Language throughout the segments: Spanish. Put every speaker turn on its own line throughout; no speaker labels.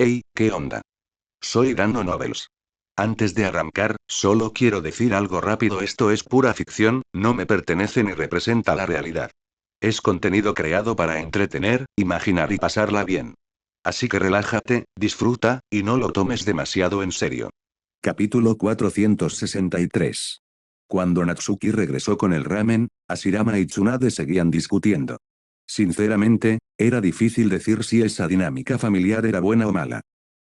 Hey, ¿qué onda? Soy Dando Novels. Antes de arrancar, solo quiero decir algo rápido: esto es pura ficción, no me pertenece ni representa la realidad. Es contenido creado para entretener, imaginar y pasarla bien. Así que relájate, disfruta, y no lo tomes demasiado en serio.
Capítulo 463. Cuando Natsuki regresó con el ramen, Hashirama y Tsunade seguían discutiendo. Sinceramente, era difícil decir si esa dinámica familiar era buena o mala.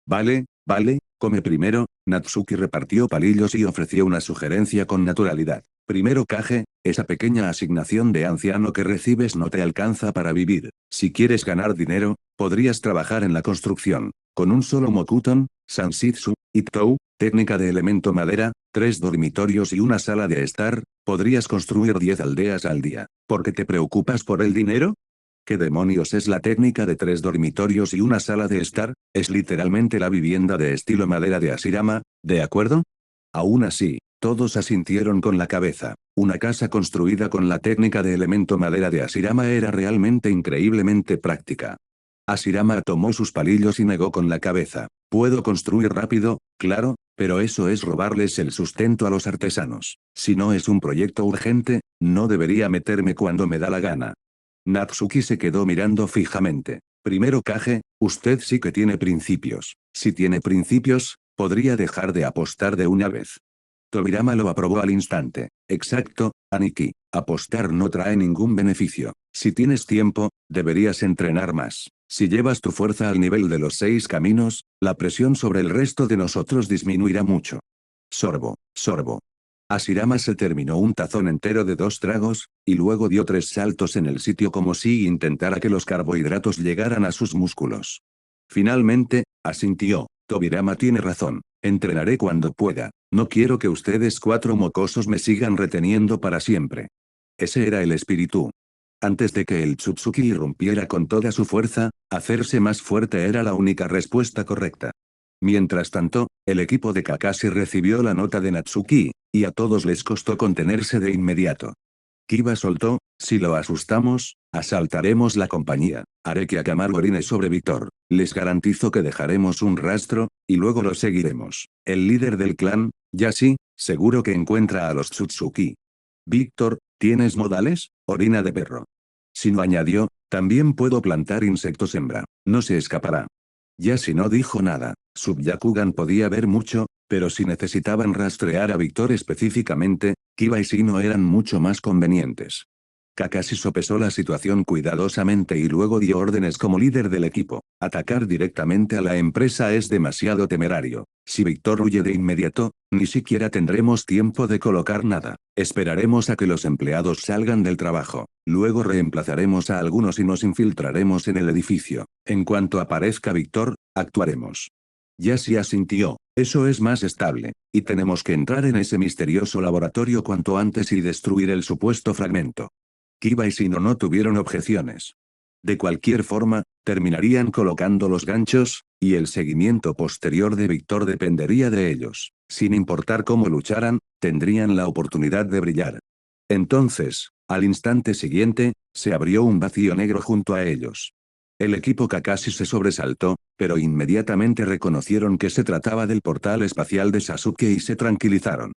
Vale, vale, come primero. Natsuki repartió palillos y ofreció una sugerencia con naturalidad. Primero Kage, esa pequeña asignación de anciano que recibes no te alcanza para vivir. Si quieres ganar dinero, podrías trabajar en la construcción. Con un solo Mokuton, Sansitsu, Itou, técnica de elemento madera, 3 dormitorios y una sala de estar, podrías construir 10 aldeas al día. ¿Por qué te preocupas por el dinero? ¿Qué demonios es la técnica de 3 dormitorios y una sala de estar? Es literalmente la vivienda de estilo madera de Hashirama, ¿de acuerdo? Aún así, todos asintieron con la cabeza. Una casa construida con la técnica de elemento madera de Hashirama era realmente increíblemente práctica. Hashirama tomó sus palillos y negó con la cabeza. Puedo construir rápido, claro, pero eso es robarles el sustento a los artesanos. Si no es un proyecto urgente, no debería meterme cuando me da la gana. Natsuki se quedó mirando fijamente. Primero Kage, usted sí que tiene principios. Si tiene principios, podría dejar de apostar de una vez. Tobirama lo aprobó al instante. Exacto, Aniki. Apostar no trae ningún beneficio. Si tienes tiempo, deberías entrenar más. Si llevas tu fuerza al nivel de los 6 caminos, la presión sobre el resto de nosotros disminuirá mucho. Sorbo, sorbo. Hashirama se terminó un tazón entero de 2 tragos, y luego dio 3 saltos en el sitio como si intentara que los carbohidratos llegaran a sus músculos. Finalmente, asintió. Tobirama tiene razón. Entrenaré cuando pueda. No quiero que ustedes 4 mocosos me sigan reteniendo para siempre. Ese era el espíritu. Antes de que el Tsutsuki irrumpiera con toda su fuerza, hacerse más fuerte era la única respuesta correcta. Mientras tanto, el equipo de Kakashi recibió la nota de Natsuki, y a todos les costó contenerse de inmediato. Kiba soltó: si lo asustamos, asaltaremos la compañía. Haré que Akamaru orine sobre Víctor. Les garantizo que dejaremos un rastro, y luego lo seguiremos. El líder del clan, Yashi, seguro que encuentra a los Tsutsuki. Víctor, ¿tienes modales? Orina de perro. Shino añadió: también puedo plantar insectos hembra. No se escapará. Yashi no dijo nada. Sub-Yakugan podía ver mucho, pero si necesitaban rastrear a Víctor específicamente, Kiba y Shino eran mucho más convenientes. Kakashi sopesó la situación cuidadosamente y luego dio órdenes como líder del equipo. Atacar directamente a la empresa es demasiado temerario. Si Víctor huye de inmediato, ni siquiera tendremos tiempo de colocar nada. Esperaremos a que los empleados salgan del trabajo. Luego reemplazaremos a algunos y nos infiltraremos en el edificio. En cuanto aparezca Víctor, actuaremos. Yashi asintió. Eso es más estable, y tenemos que entrar en ese misterioso laboratorio cuanto antes y destruir el supuesto fragmento. Kiba y Shino no tuvieron objeciones. De cualquier forma, terminarían colocando los ganchos, y el seguimiento posterior de Víctor dependería de ellos. Sin importar cómo lucharan, tendrían la oportunidad de brillar. Entonces, al instante siguiente, se abrió un vacío negro junto a ellos. El equipo Kakashi se sobresaltó, pero inmediatamente reconocieron que se trataba del portal espacial de Sasuke y se tranquilizaron.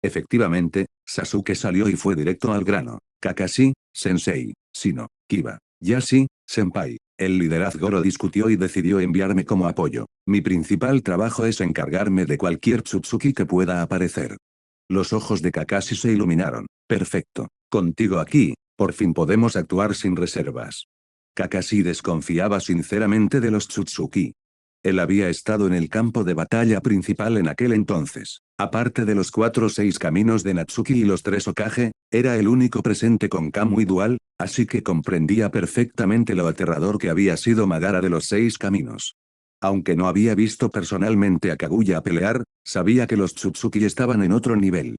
Efectivamente, Sasuke salió y fue directo al grano. Kakashi, Sensei, Shino, Kiba, Yashi, Senpai. El liderazgo lo discutió y decidió enviarme como apoyo. Mi principal trabajo es encargarme de cualquier Tsutsuki que pueda aparecer. Los ojos de Kakashi se iluminaron. Perfecto. Contigo aquí, por fin podemos actuar sin reservas. Kakashi desconfiaba sinceramente de los Tsutsuki. Él había estado en el campo de batalla principal en aquel entonces. Aparte de los 4 o 6 caminos de Natsuki y los 3 Hokage, era el único presente con Kamui Dual, así que comprendía perfectamente lo aterrador que había sido Madara de los 6 caminos. Aunque no había visto personalmente a Kaguya pelear, sabía que los Tsutsuki estaban en otro nivel.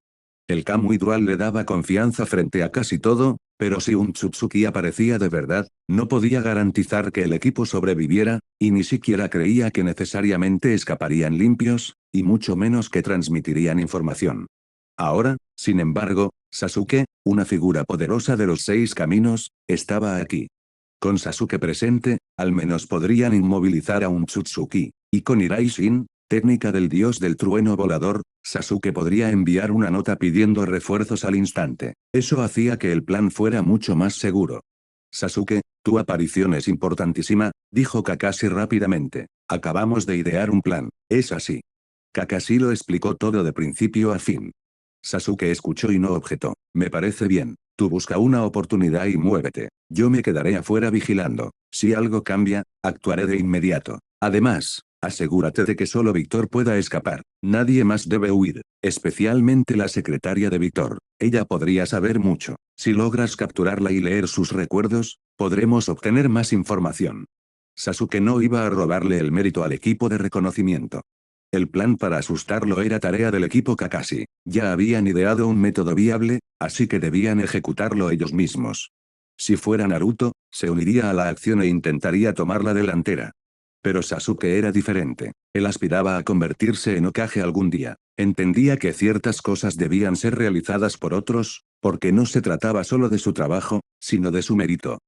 El Kamui Dual le daba confianza frente a casi todo, pero si un Tsutsuki aparecía de verdad, no podía garantizar que el equipo sobreviviera, y ni siquiera creía que necesariamente escaparían limpios, y mucho menos que transmitirían información. Ahora, sin embargo, Sasuke, una figura poderosa de los 6 caminos, estaba aquí. Con Sasuke presente, al menos podrían inmovilizar a un Tsutsuki. Y con Irai-Shin, técnica del dios del trueno volador, Sasuke podría enviar una nota pidiendo refuerzos al instante. Eso hacía que el plan fuera mucho más seguro. Sasuke, tu aparición es importantísima, dijo Kakashi rápidamente. Acabamos de idear un plan, es así. Kakashi lo explicó todo de principio a fin. Sasuke escuchó y no objetó. Me parece bien. Tú busca una oportunidad y muévete. Yo me quedaré afuera vigilando. Si algo cambia, actuaré de inmediato. Además, asegúrate de que solo Víctor pueda escapar. Nadie más debe huir, especialmente la secretaria de Víctor. Ella podría saber mucho. Si logras capturarla y leer sus recuerdos, podremos obtener más información. Sasuke no iba a robarle el mérito al equipo de reconocimiento. El plan para asustarlo era tarea del equipo Kakashi. Ya habían ideado un método viable, así que debían ejecutarlo ellos mismos. Si fuera Naruto, se uniría a la acción e intentaría tomar la delantera. Pero Sasuke era diferente. Él aspiraba a convertirse en Hokage algún día. Entendía que ciertas cosas debían ser realizadas por otros, porque no se trataba solo de su trabajo, sino de su mérito.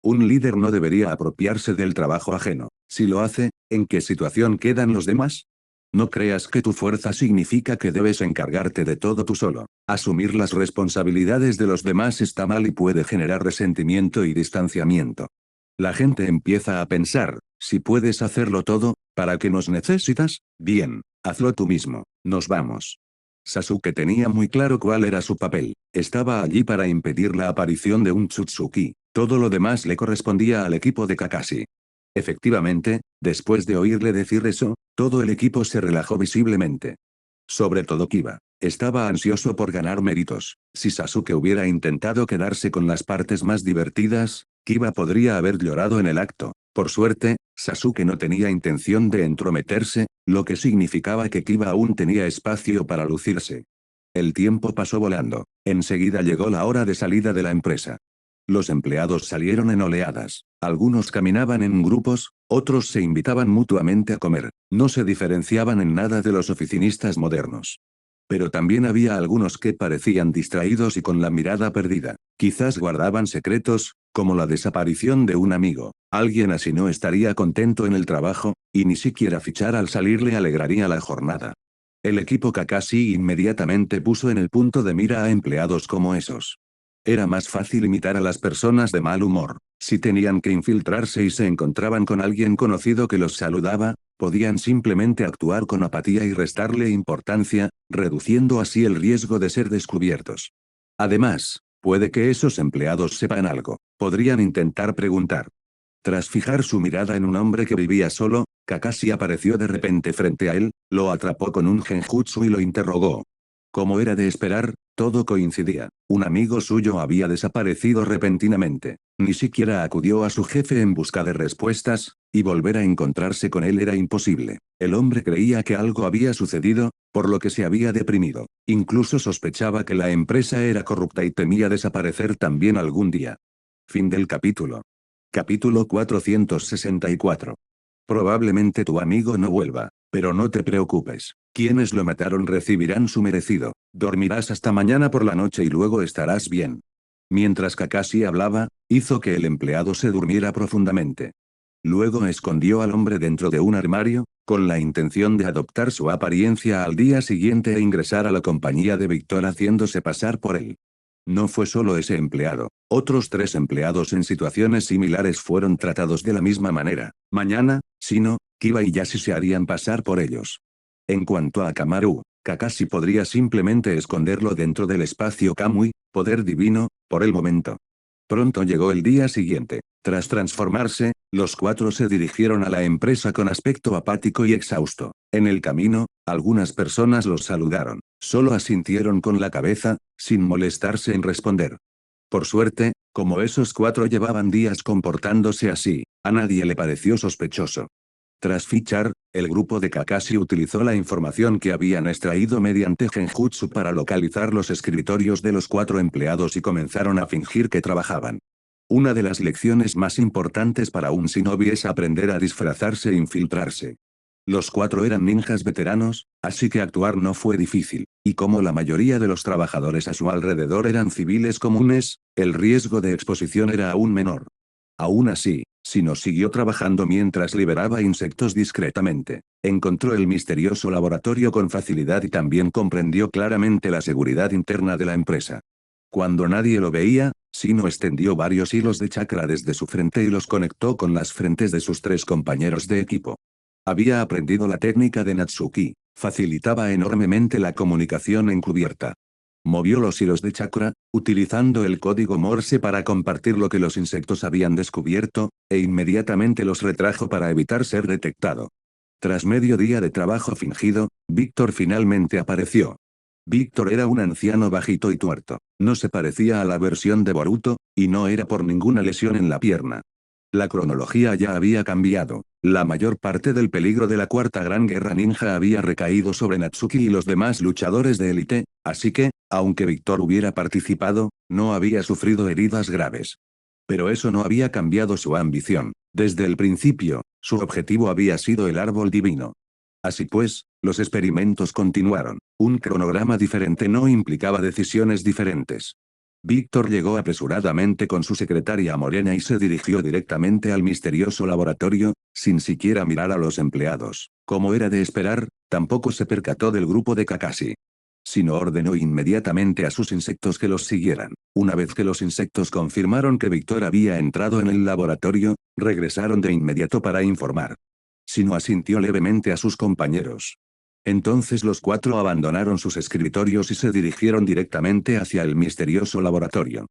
Un líder no debería apropiarse del trabajo ajeno. Si lo hace, ¿en qué situación quedan los demás? No creas que tu fuerza significa que debes encargarte de todo tú solo. Asumir las responsabilidades de los demás está mal y puede generar resentimiento y distanciamiento. La gente empieza a pensar, si puedes hacerlo todo, ¿para qué nos necesitas? Bien, hazlo tú mismo, nos vamos. Sasuke tenía muy claro cuál era su papel. Estaba allí para impedir la aparición de un Tsutsuki. Todo lo demás le correspondía al equipo de Kakashi. Efectivamente, después de oírle decir eso, todo el equipo se relajó visiblemente. Sobre todo Kiba. Estaba ansioso por ganar méritos. Si Sasuke hubiera intentado quedarse con las partes más divertidas, Kiba podría haber llorado en el acto. Por suerte, Sasuke no tenía intención de entrometerse, lo que significaba que Kiba aún tenía espacio para lucirse. El tiempo pasó volando. Enseguida llegó la hora de salida de la empresa. Los empleados salieron en oleadas. Algunos caminaban en grupos, otros se invitaban mutuamente a comer. No se diferenciaban en nada de los oficinistas modernos. Pero también había algunos que parecían distraídos y con la mirada perdida. Quizás guardaban secretos, como la desaparición de un amigo. Alguien así no estaría contento en el trabajo, y ni siquiera fichar al salir le alegraría la jornada. El equipo Kakashi inmediatamente puso en el punto de mira a empleados como esos. Era más fácil imitar a las personas de mal humor. Si tenían que infiltrarse y se encontraban con alguien conocido que los saludaba, podían simplemente actuar con apatía y restarle importancia, reduciendo así el riesgo de ser descubiertos. Además, puede que esos empleados sepan algo. Podrían intentar preguntar. Tras fijar su mirada en un hombre que vivía solo, Kakashi apareció de repente frente a él, lo atrapó con un genjutsu y lo interrogó. Como era de esperar, todo coincidía. Un amigo suyo había desaparecido repentinamente. Ni siquiera acudió a su jefe en busca de respuestas, y volver a encontrarse con él era imposible. El hombre creía que algo había sucedido, por lo que se había deprimido. Incluso sospechaba que la empresa era corrupta y temía desaparecer también algún día. Fin del capítulo. Capítulo 464. Probablemente tu amigo no vuelva, pero no te preocupes. Quienes lo mataron recibirán su merecido. Dormirás hasta mañana por la noche y luego estarás bien. Mientras Kakashi hablaba, hizo que el empleado se durmiera profundamente. Luego escondió al hombre dentro de un armario, con la intención de adoptar su apariencia al día siguiente e ingresar a la compañía de Víctor haciéndose pasar por él. No fue solo ese empleado. Otros 3 empleados en situaciones similares fueron tratados de la misma manera. Mañana, Shino, Kiba y Yashi se harían pasar por ellos. En cuanto a Kamaru, Kakashi podría simplemente esconderlo dentro del espacio Kamui, poder divino, por el momento. Pronto llegó el día siguiente. Tras transformarse, los 4 se dirigieron a la empresa con aspecto apático y exhausto. En el camino, algunas personas los saludaron. Solo asintieron con la cabeza, sin molestarse en responder. Por suerte, como esos 4 llevaban días comportándose así, a nadie le pareció sospechoso. Tras fichar, el grupo de Kakashi utilizó la información que habían extraído mediante Genjutsu para localizar los escritorios de los 4 empleados y comenzaron a fingir que trabajaban. Una de las lecciones más importantes para un shinobi es aprender a disfrazarse e infiltrarse. Los 4 eran ninjas veteranos, así que actuar no fue difícil, y como la mayoría de los trabajadores a su alrededor eran civiles comunes, el riesgo de exposición era aún menor. Aún así, Shino siguió trabajando mientras liberaba insectos discretamente. Encontró el misterioso laboratorio con facilidad y también comprendió claramente la seguridad interna de la empresa. Cuando nadie lo veía, Shino extendió varios hilos de chakra desde su frente y los conectó con las frentes de sus 3 compañeros de equipo. Había aprendido la técnica de Natsuki, facilitaba enormemente la comunicación encubierta. Movió los hilos de chakra, utilizando el código Morse para compartir lo que los insectos habían descubierto, e inmediatamente los retrajo para evitar ser detectado. Tras medio día de trabajo fingido, Víctor finalmente apareció. Víctor era un anciano bajito y tuerto, no se parecía a la versión de Boruto, y no era por ninguna lesión en la pierna. La cronología ya había cambiado. La mayor parte del peligro de la Cuarta Gran Guerra Ninja había recaído sobre Natsuki y los demás luchadores de élite, así que, aunque Víctor hubiera participado, no había sufrido heridas graves. Pero eso no había cambiado su ambición. Desde el principio, su objetivo había sido el árbol divino. Así pues, los experimentos continuaron. Un cronograma diferente no implicaba decisiones diferentes. Víctor llegó apresuradamente con su secretaria Morena y se dirigió directamente al misterioso laboratorio, sin siquiera mirar a los empleados. Como era de esperar, tampoco se percató del grupo de Kakashi. Sino ordenó inmediatamente a sus insectos que los siguieran. Una vez que los insectos confirmaron que Víctor había entrado en el laboratorio, regresaron de inmediato para informar. Sino asintió levemente a sus compañeros. Entonces los 4 abandonaron sus escritorios y se dirigieron directamente hacia el misterioso laboratorio.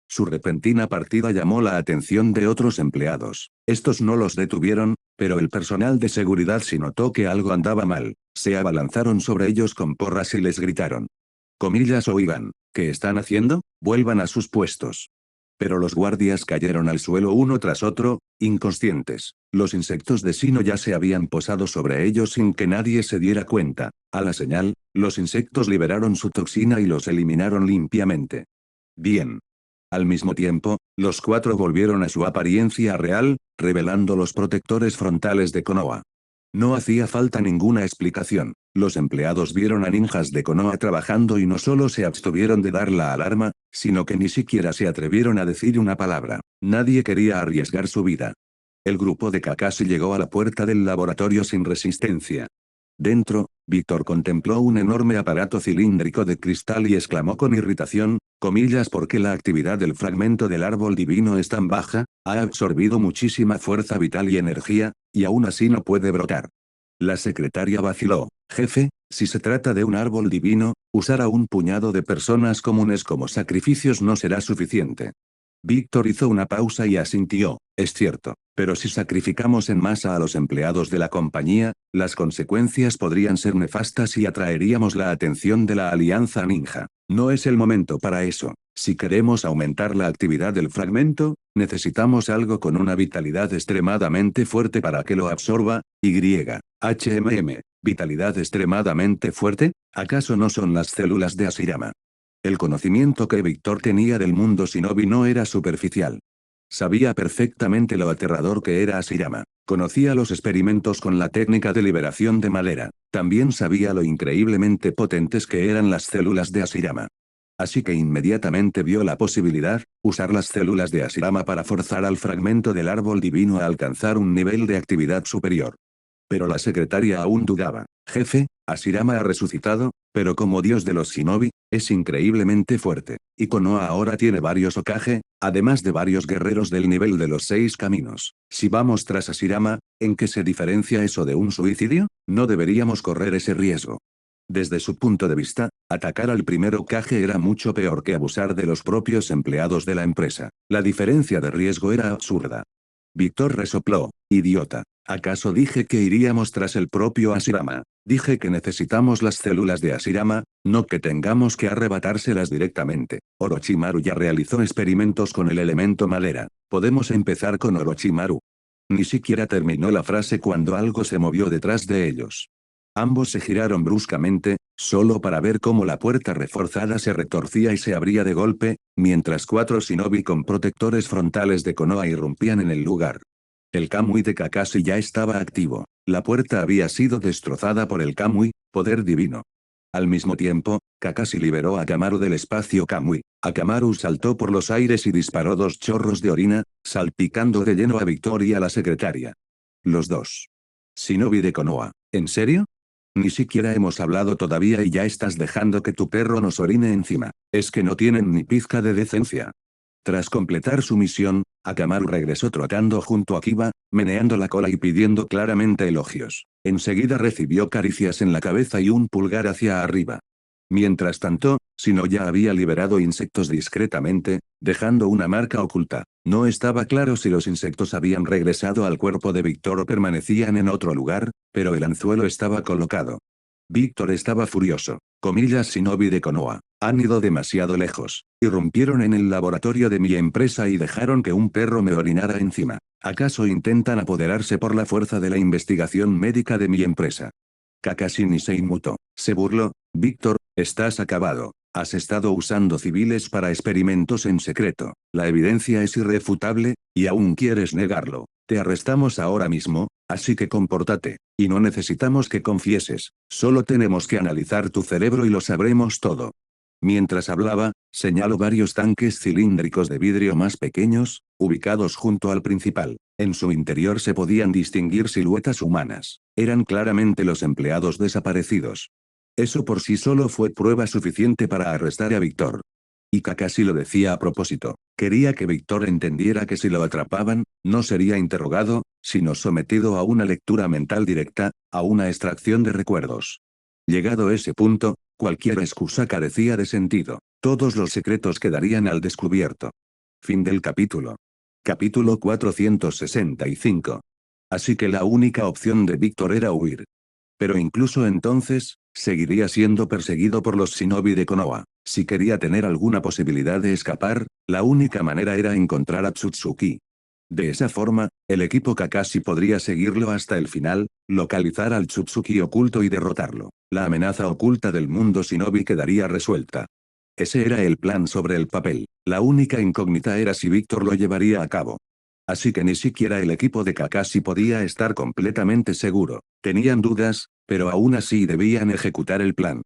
Su repentina partida llamó la atención de otros empleados. Estos no los detuvieron, pero el personal de seguridad sí notó que algo andaba mal, se abalanzaron sobre ellos con porras y les gritaron. Comillas oigan, ¿qué están haciendo? Vuelvan a sus puestos. Pero los guardias cayeron al suelo uno tras otro, inconscientes. Los insectos de Shino ya se habían posado sobre ellos sin que nadie se diera cuenta. A la señal, los insectos liberaron su toxina y los eliminaron limpiamente. Bien. Al mismo tiempo, los 4 volvieron a su apariencia real, revelando los protectores frontales de Konoha. No hacía falta ninguna explicación. Los empleados vieron a ninjas de Konoha trabajando y no solo se abstuvieron de dar la alarma, sino que ni siquiera se atrevieron a decir una palabra. Nadie quería arriesgar su vida. El grupo de Kakashi llegó a la puerta del laboratorio sin resistencia. Dentro, Víctor contempló un enorme aparato cilíndrico de cristal y exclamó con irritación, comillas porque la actividad del fragmento del árbol divino es tan baja, ha absorbido muchísima fuerza vital y energía, y aún así no puede brotar. La secretaria vaciló, jefe, si se trata de un árbol divino, usar a un puñado de personas comunes como sacrificios no será suficiente. Víctor hizo una pausa y asintió, es cierto, pero si sacrificamos en masa a los empleados de la compañía, las consecuencias podrían ser nefastas y atraeríamos la atención de la Alianza Ninja. No es el momento para eso. Si queremos aumentar la actividad del fragmento, necesitamos algo con una vitalidad extremadamente fuerte para que lo absorba. Vitalidad extremadamente fuerte, ¿acaso no son las células de Hashirama? El conocimiento que Víctor tenía del mundo shinobi no era superficial. Sabía perfectamente lo aterrador que era Hashirama. Conocía los experimentos con la técnica de liberación de madera. También sabía lo increíblemente potentes que eran las células de Hashirama. Así que inmediatamente vio la posibilidad, usar las células de Hashirama para forzar al fragmento del árbol divino a alcanzar un nivel de actividad superior. Pero la secretaria aún dudaba. Jefe, Hashirama ha resucitado, pero como dios de los shinobi, es increíblemente fuerte. Y Konoha ahora tiene varios Hokage, además de varios guerreros del nivel de los 6 caminos. Si vamos tras Hashirama, ¿en qué se diferencia eso de un suicidio? No deberíamos correr ese riesgo. Desde su punto de vista, atacar al primer Hokage era mucho peor que abusar de los propios empleados de la empresa. La diferencia de riesgo era absurda. Víctor resopló, idiota. ¿Acaso dije que iríamos tras el propio Hashirama? Dije que necesitamos las células de Hashirama, no que tengamos que arrebatárselas directamente. Orochimaru ya realizó experimentos con el elemento madera. Podemos empezar con Orochimaru. Ni siquiera terminó la frase cuando algo se movió detrás de ellos. Ambos se giraron bruscamente, solo para ver cómo la puerta reforzada se retorcía y se abría de golpe, mientras 4 shinobi con protectores frontales de Konoha irrumpían en el lugar. El Kamui de Kakashi ya estaba activo. La puerta había sido destrozada por el Kamui, poder divino. Al mismo tiempo, Kakashi liberó a Akamaru del espacio Kamui. Akamaru saltó por los aires y disparó 2 chorros de orina, salpicando de lleno a Victor y a la secretaria. Los dos. Shinobi de Konoha, ¿en serio? Ni siquiera hemos hablado todavía y ya estás dejando que tu perro nos orine encima. Es que no tienen ni pizca de decencia. Tras completar su misión, Akamaru regresó trotando junto a Kiba, meneando la cola y pidiendo claramente elogios. Enseguida recibió caricias en la cabeza y un pulgar hacia arriba. Mientras tanto, Shino ya había liberado insectos discretamente, dejando una marca oculta. No estaba claro si los insectos habían regresado al cuerpo de Víctor o permanecían en otro lugar, pero el anzuelo estaba colocado. Víctor estaba furioso. Comillas Shinobi de Konoha. Han ido demasiado lejos. Irrumpieron en el laboratorio de mi empresa y dejaron que un perro me orinara encima. ¿Acaso intentan apoderarse por la fuerza de la investigación médica de mi empresa? Kakashi ni se inmutó. Se burló. Víctor, estás acabado. Has estado usando civiles para experimentos en secreto. La evidencia es irrefutable, y aún quieres negarlo. Te arrestamos ahora mismo, así que compórtate. Y no necesitamos que confieses. Solo tenemos que analizar tu cerebro y lo sabremos todo. Mientras hablaba, señaló varios tanques cilíndricos de vidrio más pequeños, ubicados junto al principal. En su interior se podían distinguir siluetas humanas. Eran claramente los empleados desaparecidos. Eso por sí solo fue prueba suficiente para arrestar a Víctor. Y Kakashi lo decía a propósito. Quería que Víctor entendiera que si lo atrapaban, no sería interrogado, sino sometido a una lectura mental directa, a una extracción de recuerdos. Llegado ese punto, cualquier excusa carecía de sentido. Todos los secretos quedarían al descubierto. Fin del capítulo. Capítulo 465. Así que la única opción de Víctor era huir. Pero incluso entonces, seguiría siendo perseguido por los shinobi de Konoha. Si quería tener alguna posibilidad de escapar, la única manera era encontrar a Tsutsuki. De esa forma, el equipo Kakashi podría seguirlo hasta el final, localizar al Tsutsuki oculto y derrotarlo. La amenaza oculta del mundo shinobi quedaría resuelta. Ese era el plan sobre el papel. La única incógnita era si Víctor lo llevaría a cabo. Así que ni siquiera el equipo de Kakashi podía estar completamente seguro. Tenían dudas, pero aún así debían ejecutar el plan.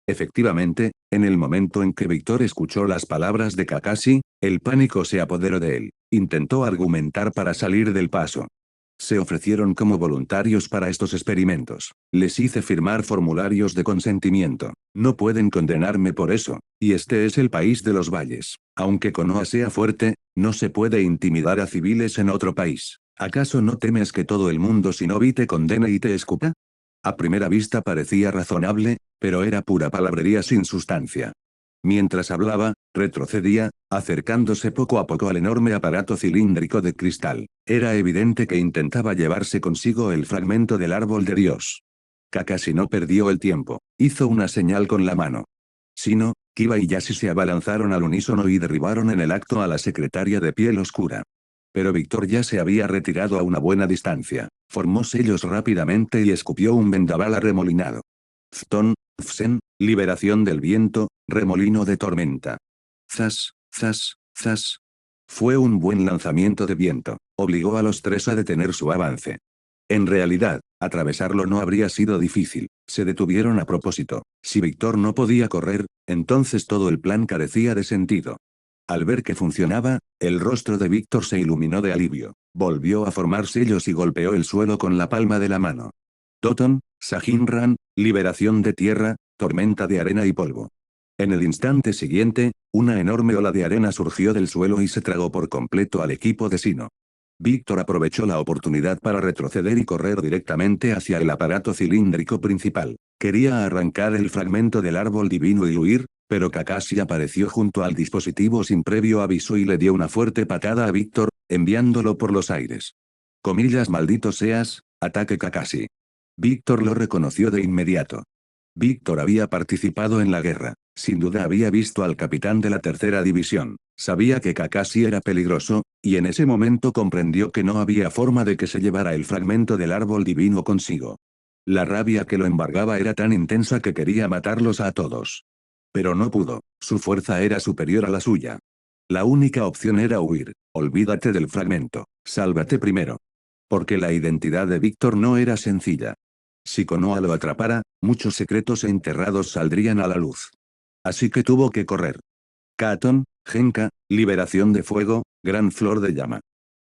Efectivamente, en el momento en que Víctor escuchó las palabras de Kakashi, el pánico se apoderó de él. Intentó argumentar para salir del paso. Se ofrecieron como voluntarios para estos experimentos. Les hice firmar formularios de consentimiento. No pueden condenarme por eso, y este es el país de los valles. Aunque Konoha sea fuerte, no se puede intimidar a civiles en otro país. ¿Acaso no temes que todo el mundo shinobi te condene y te escupa? A primera vista parecía razonable, pero era pura palabrería sin sustancia. Mientras hablaba, retrocedía, acercándose poco a poco al enorme aparato cilíndrico de cristal. Era evidente que intentaba llevarse consigo el fragmento del árbol de Dios. Kakashi no perdió el tiempo. Hizo una señal con la mano. Shino, Kiba y Yashi se abalanzaron al unísono y derribaron en el acto a la secretaria de piel oscura. Pero Víctor ya se había retirado a una buena distancia. Formó sellos rápidamente y escupió un vendaval arremolinado. Fton, Fsen, liberación del viento, remolino de tormenta. Zas, zas, zas. Fue un buen lanzamiento de viento. Obligó a los tres a detener su avance. En realidad, atravesarlo no habría sido difícil. Se detuvieron a propósito. Si Víctor no podía correr, entonces todo el plan carecía de sentido. Al ver que funcionaba, el rostro de Víctor se iluminó de alivio. Volvió a formar sellos y golpeó el suelo con la palma de la mano. Toton, Sajinran, liberación de tierra, tormenta de arena y polvo. En el instante siguiente, una enorme ola de arena surgió del suelo y se tragó por completo al equipo de Shino. Víctor aprovechó la oportunidad para retroceder y correr directamente hacia el aparato cilíndrico principal. Quería arrancar el fragmento del árbol divino y huir, pero Kakashi apareció junto al dispositivo sin previo aviso y le dio una fuerte patada a Víctor, enviándolo por los aires. Comillas maldito seas, ataque Kakashi. Víctor lo reconoció de inmediato. Víctor había participado en la guerra. Sin duda había visto al capitán de la tercera división. Sabía que Kakashi era peligroso, y en ese momento comprendió que no había forma de que se llevara el fragmento del árbol divino consigo. La rabia que lo embargaba era tan intensa que quería matarlos a todos. Pero no pudo. Su fuerza era superior a la suya. La única opción era huir. Olvídate del fragmento. Sálvate primero. Porque la identidad de Víctor no era sencilla. Si Konoha lo atrapara, muchos secretos enterrados saldrían a la luz. Así que tuvo que correr. Katon, Genka, liberación de fuego, gran flor de llama.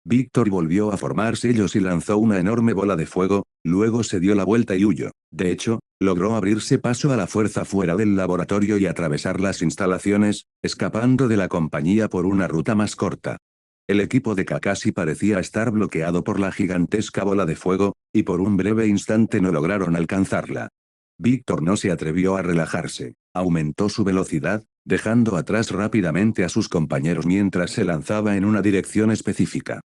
Víctor volvió a formar sellos y lanzó una enorme bola de fuego, luego se dio la vuelta y huyó. De hecho, logró abrirse paso a la fuerza fuera del laboratorio y atravesar las instalaciones, escapando de la compañía por una ruta más corta. El equipo de Kakashi parecía estar bloqueado por la gigantesca bola de fuego, y por un breve instante no lograron alcanzarla. Víctor no se atrevió a relajarse, aumentó su velocidad, dejando atrás rápidamente a sus compañeros mientras se lanzaba en una dirección específica.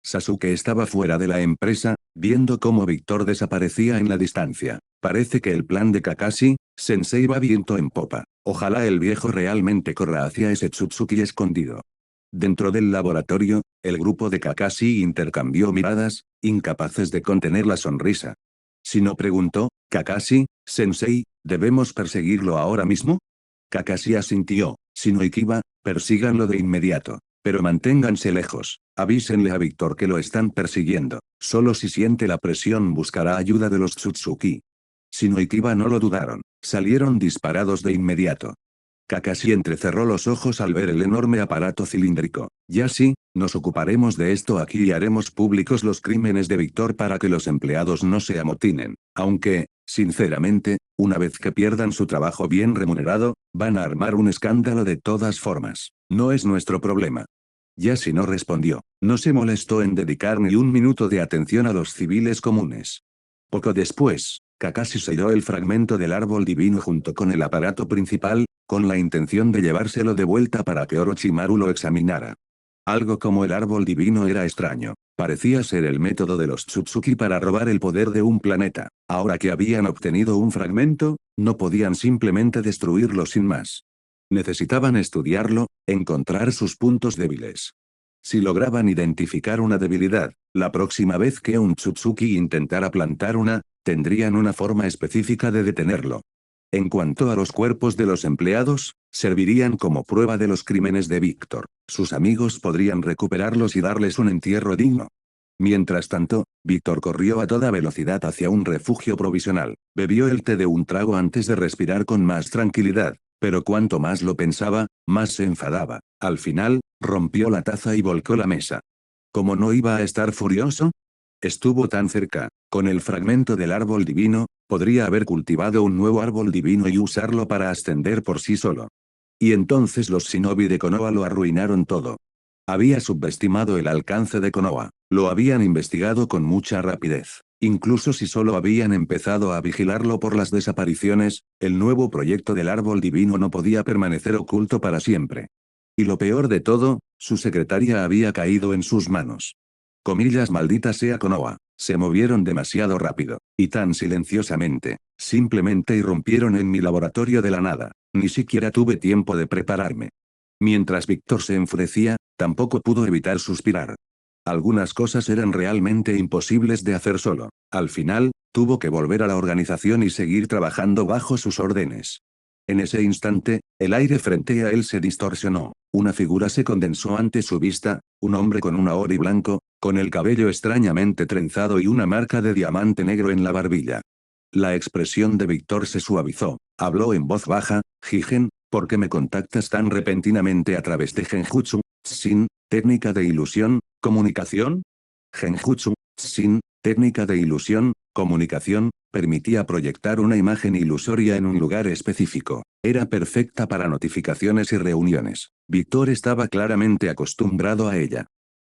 Sasuke estaba fuera de la empresa, viendo cómo Víctor desaparecía en la distancia. Parece que el plan de Kakashi, Sensei va viento en popa. Ojalá el viejo realmente corra hacia ese Tsutsuki escondido. Dentro del laboratorio, el grupo de Kakashi intercambió miradas, incapaces de contener la sonrisa. Shino preguntó, Kakashi, Sensei, ¿debemos perseguirlo ahora mismo? Kakashi asintió, Shino y Kiba, persíganlo de inmediato. Pero manténganse lejos, avísenle a Víctor que lo están persiguiendo. Solo si siente la presión buscará ayuda de los Tsutsuki. Shino y Kiba no lo dudaron, salieron disparados de inmediato. Kakashi entrecerró los ojos al ver el enorme aparato cilíndrico. Ya sí, nos ocuparemos de esto aquí y haremos públicos los crímenes de Víctor para que los empleados no se amotinen. Aunque, sinceramente, una vez que pierdan su trabajo bien remunerado, van a armar un escándalo de todas formas. No es nuestro problema. Yashi no respondió. No se molestó en dedicar ni un minuto de atención a los civiles comunes. Poco después, Kakashi selló el fragmento del árbol divino junto con el aparato principal, con la intención de llevárselo de vuelta para que Orochimaru lo examinara. Algo como el árbol divino era extraño. Parecía ser el método de los Tsutsuki para robar el poder de un planeta. Ahora que habían obtenido un fragmento, no podían simplemente destruirlo sin más. Necesitaban estudiarlo, encontrar sus puntos débiles. Si lograban identificar una debilidad, la próxima vez que un Tsutsuki intentara plantar una, tendrían una forma específica de detenerlo. En cuanto a los cuerpos de los empleados, servirían como prueba de los crímenes de Víctor. Sus amigos podrían recuperarlos y darles un entierro digno. Mientras tanto, Víctor corrió a toda velocidad hacia un refugio provisional. Bebió el té de un trago antes de respirar con más tranquilidad, pero cuanto más lo pensaba, más se enfadaba. Al final, rompió la taza y volcó la mesa. ¿Cómo no iba a estar furioso? Estuvo tan cerca. Con el fragmento del árbol divino, podría haber cultivado un nuevo árbol divino y usarlo para ascender por sí solo. Y entonces los shinobi de Konoha lo arruinaron todo. Había subestimado el alcance de Konoha. Lo habían investigado con mucha rapidez. Incluso si solo habían empezado a vigilarlo por las desapariciones, el nuevo proyecto del árbol divino no podía permanecer oculto para siempre. Y lo peor de todo, su secretaria había caído en sus manos. Comillas maldita sea Konoha. Se movieron demasiado rápido, y tan silenciosamente. Simplemente irrumpieron en mi laboratorio de la nada. Ni siquiera tuve tiempo de prepararme. Mientras Víctor se enfurecía, tampoco pudo evitar suspirar. Algunas cosas eran realmente imposibles de hacer solo. Al final, tuvo que volver a la organización y seguir trabajando bajo sus órdenes. En ese instante, el aire frente a él se distorsionó. Una figura se condensó ante su vista, un hombre con un ori blanco, con el cabello extrañamente trenzado y una marca de diamante negro en la barbilla. La expresión de Víctor se suavizó. Habló en voz baja, Jigen, ¿por qué me contactas tan repentinamente a través de Genjutsu, Sin, técnica de ilusión, comunicación? Genjutsu, Sin, técnica de ilusión, comunicación, permitía proyectar una imagen ilusoria en un lugar específico. Era perfecta para notificaciones y reuniones. Víctor estaba claramente acostumbrado a ella.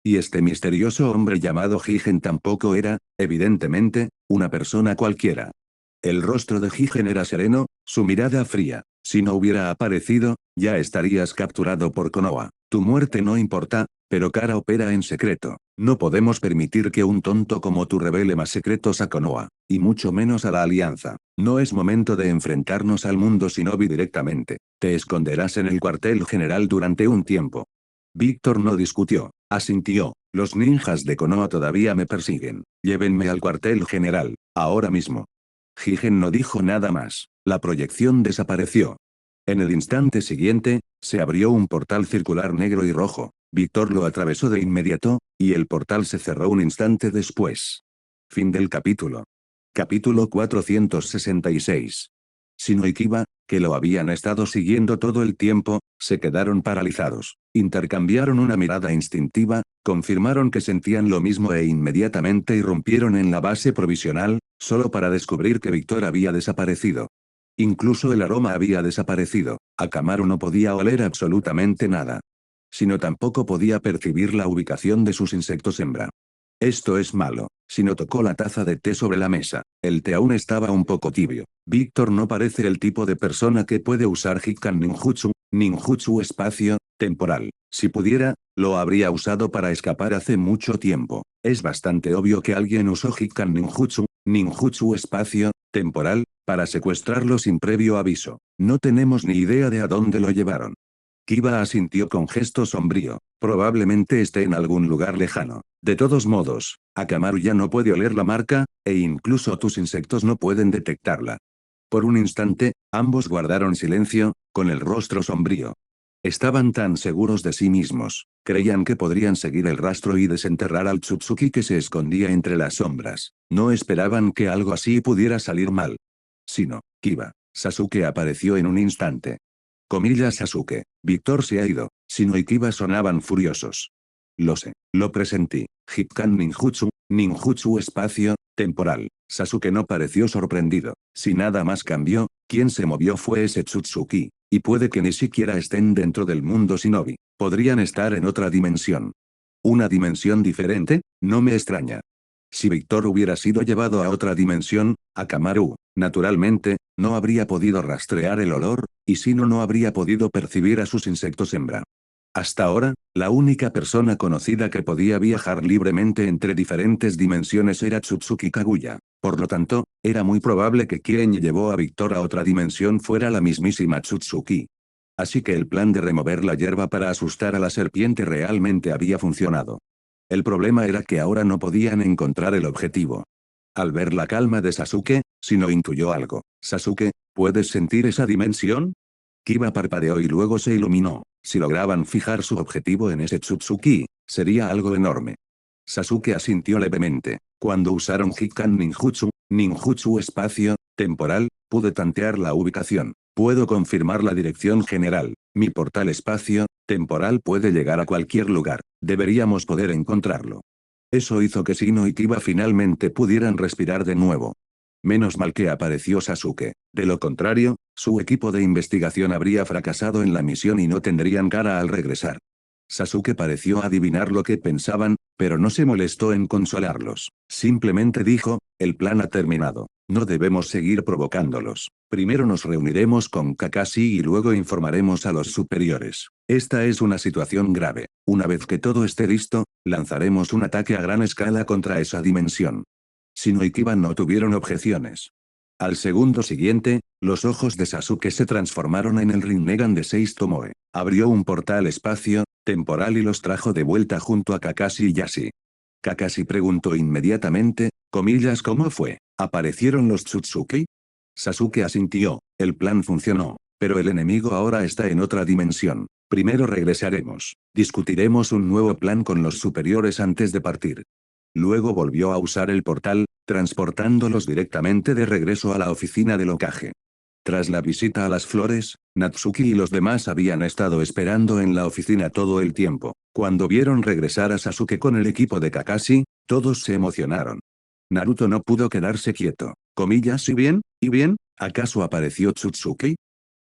Y este misterioso hombre llamado Jigen tampoco era, evidentemente, una persona cualquiera. El rostro de Jigen era sereno, su mirada fría. Si no hubiera aparecido, ya estarías capturado por Konoha. Tu muerte no importa, pero Kara opera en secreto. No podemos permitir que un tonto como tú revele más secretos a Konoha, y mucho menos a la Alianza. No es momento de enfrentarnos al mundo shinobi directamente. Te esconderás en el cuartel general durante un tiempo. Víctor no discutió. Asintió. Los ninjas de Konoha todavía me persiguen. Llévenme al cuartel general, ahora mismo. Jigen no dijo nada más. La proyección desapareció. En el instante siguiente, se abrió un portal circular negro y rojo. Víctor lo atravesó de inmediato, y el portal se cerró un instante después. Fin del capítulo. Capítulo 466. Shino y Kiba, que lo habían estado siguiendo todo el tiempo, se quedaron paralizados. Intercambiaron una mirada instintiva, confirmaron que sentían lo mismo e inmediatamente irrumpieron en la base provisional, solo para descubrir que Víctor había desaparecido. Incluso el aroma había desaparecido. Akamaru no podía oler absolutamente nada. Shino tampoco podía percibir la ubicación de sus insectos hembra. Esto es malo. Shino tocó la taza de té sobre la mesa. El té aún estaba un poco tibio. Víctor no parece el tipo de persona que puede usar Hikkan ninjutsu espacio, temporal. Si pudiera, lo habría usado para escapar hace mucho tiempo. Es bastante obvio que alguien usó Hikkan ninjutsu espacio, temporal, para secuestrarlo sin previo aviso. No tenemos ni idea de a dónde lo llevaron. Kiba asintió con gesto sombrío. Probablemente esté en algún lugar lejano. De todos modos, Akamaru ya no puede oler la marca, e incluso tus insectos no pueden detectarla. Por un instante, ambos guardaron silencio, con el rostro sombrío. Estaban tan seguros de sí mismos, creían que podrían seguir el rastro y desenterrar al Tsutsuki que se escondía entre las sombras. No esperaban que algo así pudiera salir mal. Shino, Kiba, Sasuke apareció en un instante. Sasuke. Víctor se ha ido. Shino y Kiba sonaban furiosos. Lo sé. Lo presentí. Hikkan ninjutsu espacio, temporal. Sasuke no pareció sorprendido. Si nada más cambió, quien se movió fue ese Tsutsuki. Y puede que ni siquiera estén dentro del mundo shinobi. Podrían estar en otra dimensión. ¿Una dimensión diferente? No me extraña. Si Víctor hubiera sido llevado a otra dimensión, Akamaru, naturalmente, no habría podido rastrear el olor, y Shino no habría podido percibir a sus insectos hembra. Hasta ahora, la única persona conocida que podía viajar libremente entre diferentes dimensiones era Tsutsuki Kaguya. Por lo tanto, era muy probable que quien llevó a Víctor a otra dimensión fuera la mismísima Tsutsuki. Así que el plan de remover la hierba para asustar a la serpiente realmente había funcionado. El problema era que ahora no podían encontrar el objetivo. Al ver la calma de Sasuke, Shino intuyó algo. Sasuke, ¿puedes sentir esa dimensión? Kiba parpadeó y luego se iluminó. Si lograban fijar su objetivo en ese Tsutsuki, sería algo enorme. Sasuke asintió levemente. Cuando usaron Hikkan ninjutsu espacio, temporal, pude tantear la ubicación. Puedo confirmar la dirección general. Mi portal espacio, temporal puede llegar a cualquier lugar. Deberíamos poder encontrarlo. Eso hizo que Shino y Kiba finalmente pudieran respirar de nuevo. Menos mal que apareció Sasuke. De lo contrario, su equipo de investigación habría fracasado en la misión y no tendrían cara al regresar. Sasuke pareció adivinar lo que pensaban, pero no se molestó en consolarlos. Simplemente dijo, el plan ha terminado. No debemos seguir provocándolos. Primero nos reuniremos con Kakashi y luego informaremos a los superiores. Esta es una situación grave. Una vez que todo esté listo, lanzaremos un ataque a gran escala contra esa dimensión. Shino y Kiba no tuvieron objeciones. Al segundo siguiente, los ojos de Sasuke se transformaron en el Rinnegan de 6 Tomoe. Abrió un portal espacio, temporal y los trajo de vuelta junto a Kakashi y Yashi. Kakashi preguntó inmediatamente, ¿cómo fue? ¿Aparecieron los Tsutsuki? Sasuke asintió, el plan funcionó, pero el enemigo ahora está en otra dimensión. Primero regresaremos. Discutiremos un nuevo plan con los superiores antes de partir. Luego volvió a usar el portal, transportándolos directamente de regreso a la oficina del Hokage. Tras la visita a las flores, Natsuki y los demás habían estado esperando en la oficina todo el tiempo. Cuando vieron regresar a Sasuke con el equipo de Kakashi, todos se emocionaron. Naruto no pudo quedarse quieto. ¿Y bien? ¿Y bien? ¿Acaso apareció Tsutsuki?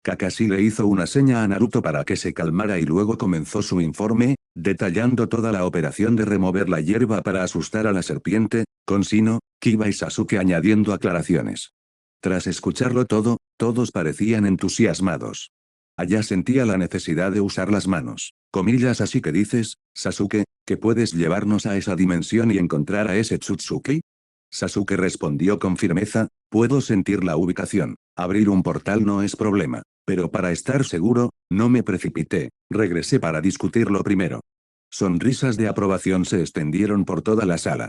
Kakashi le hizo una seña a Naruto para que se calmara y luego comenzó su informe, detallando toda la operación de remover la hierba para asustar a la serpiente, con Shino, Kiba y Sasuke añadiendo aclaraciones. Tras escucharlo todo, todos parecían entusiasmados. Aya sentía la necesidad de usar las manos. Así que dices, Sasuke, que puedes llevarnos a esa dimensión y encontrar a ese Tsutsuki. Sasuke respondió con firmeza, puedo sentir la ubicación. Abrir un portal no es problema. Pero para estar seguro, no me precipité, regresé para discutirlo primero. Sonrisas de aprobación se extendieron por toda la sala.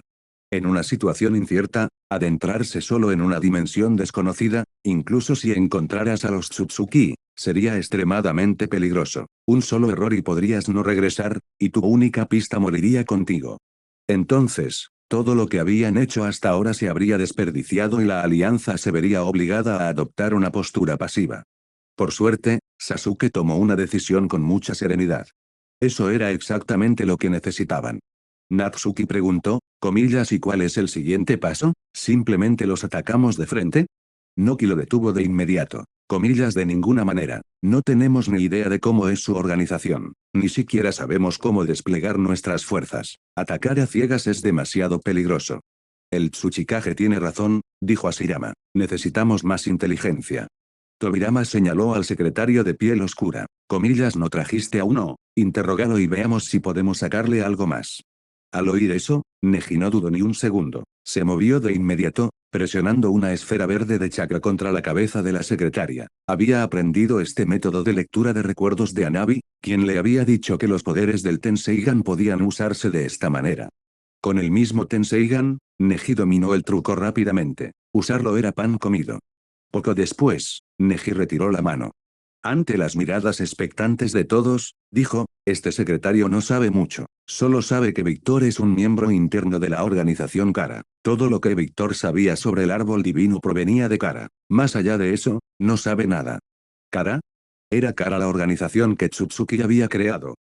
En una situación incierta, adentrarse solo en una dimensión desconocida, incluso si encontraras a los Tsutsuki, sería extremadamente peligroso. Un solo error y podrías no regresar, y tu única pista moriría contigo. Entonces, Todo lo que habían hecho hasta ahora se habría desperdiciado y la alianza se vería obligada a adoptar una postura pasiva. Por suerte, Sasuke tomó una decisión con mucha serenidad. Eso era exactamente lo que necesitaban. Natsuki preguntó, comillas, ¿y cuál es el siguiente paso? ¿Simplemente los atacamos de frente? Noki lo detuvo de inmediato. Comillas, de ninguna manera. No tenemos ni idea de cómo es su organización. Ni siquiera sabemos cómo desplegar nuestras fuerzas. Atacar a ciegas es demasiado peligroso. El Tsuchikage tiene razón, dijo Hashirama. Necesitamos más inteligencia. Tobirama señaló al secretario de piel oscura. Comillas, ¿no trajiste a uno? Interrogado y veamos si podemos sacarle algo más. Al oír eso, Neji no dudó ni un segundo. Se movió de inmediato, presionando una esfera verde de chakra contra la cabeza de la secretaria. Había aprendido este método de lectura de recuerdos de Anabi, quien le había dicho que los poderes del Tenseigan podían usarse de esta manera. Con el mismo Tenseigan, Neji dominó el truco rápidamente. Usarlo era pan comido. Poco después, Neji retiró la mano. Ante las miradas expectantes de todos, dijo, este secretario no sabe mucho, solo sabe que Víctor es un miembro interno de la organización Kara. Todo lo que Víctor sabía sobre el árbol divino provenía de Kara. Más allá de eso, no sabe nada. ¿Kara? Era Kara la organización que Tsutsuki había creado.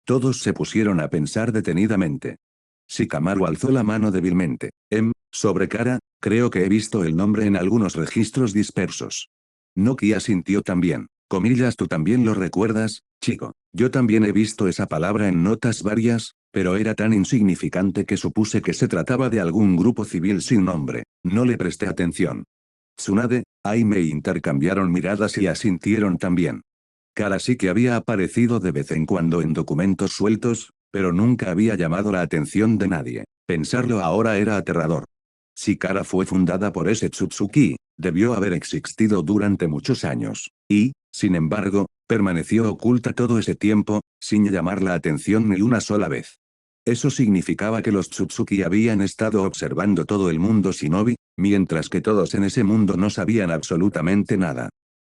Todos se pusieron a pensar detenidamente. Shikamaru alzó la mano débilmente. Sobre Kara, creo que he visto el nombre en algunos registros dispersos. Noki asintió también. Comillas, ¿tú también lo recuerdas, chico? Yo también he visto esa palabra en notas varias, pero era tan insignificante que supuse que se trataba de algún grupo civil sin nombre. No le presté atención. Tsunade, Aime intercambiaron miradas y asintieron también. Kara sí que había aparecido de vez en cuando en documentos sueltos, pero nunca había llamado la atención de nadie. Pensarlo ahora era aterrador. Si Kara fue fundada por ese Tsutsuki, debió haber existido durante muchos años. Y, sin embargo, permaneció oculta todo ese tiempo, sin llamar la atención ni una sola vez. Eso significaba que los Tsutsuki habían estado observando todo el mundo shinobi, mientras que todos en ese mundo no sabían absolutamente nada.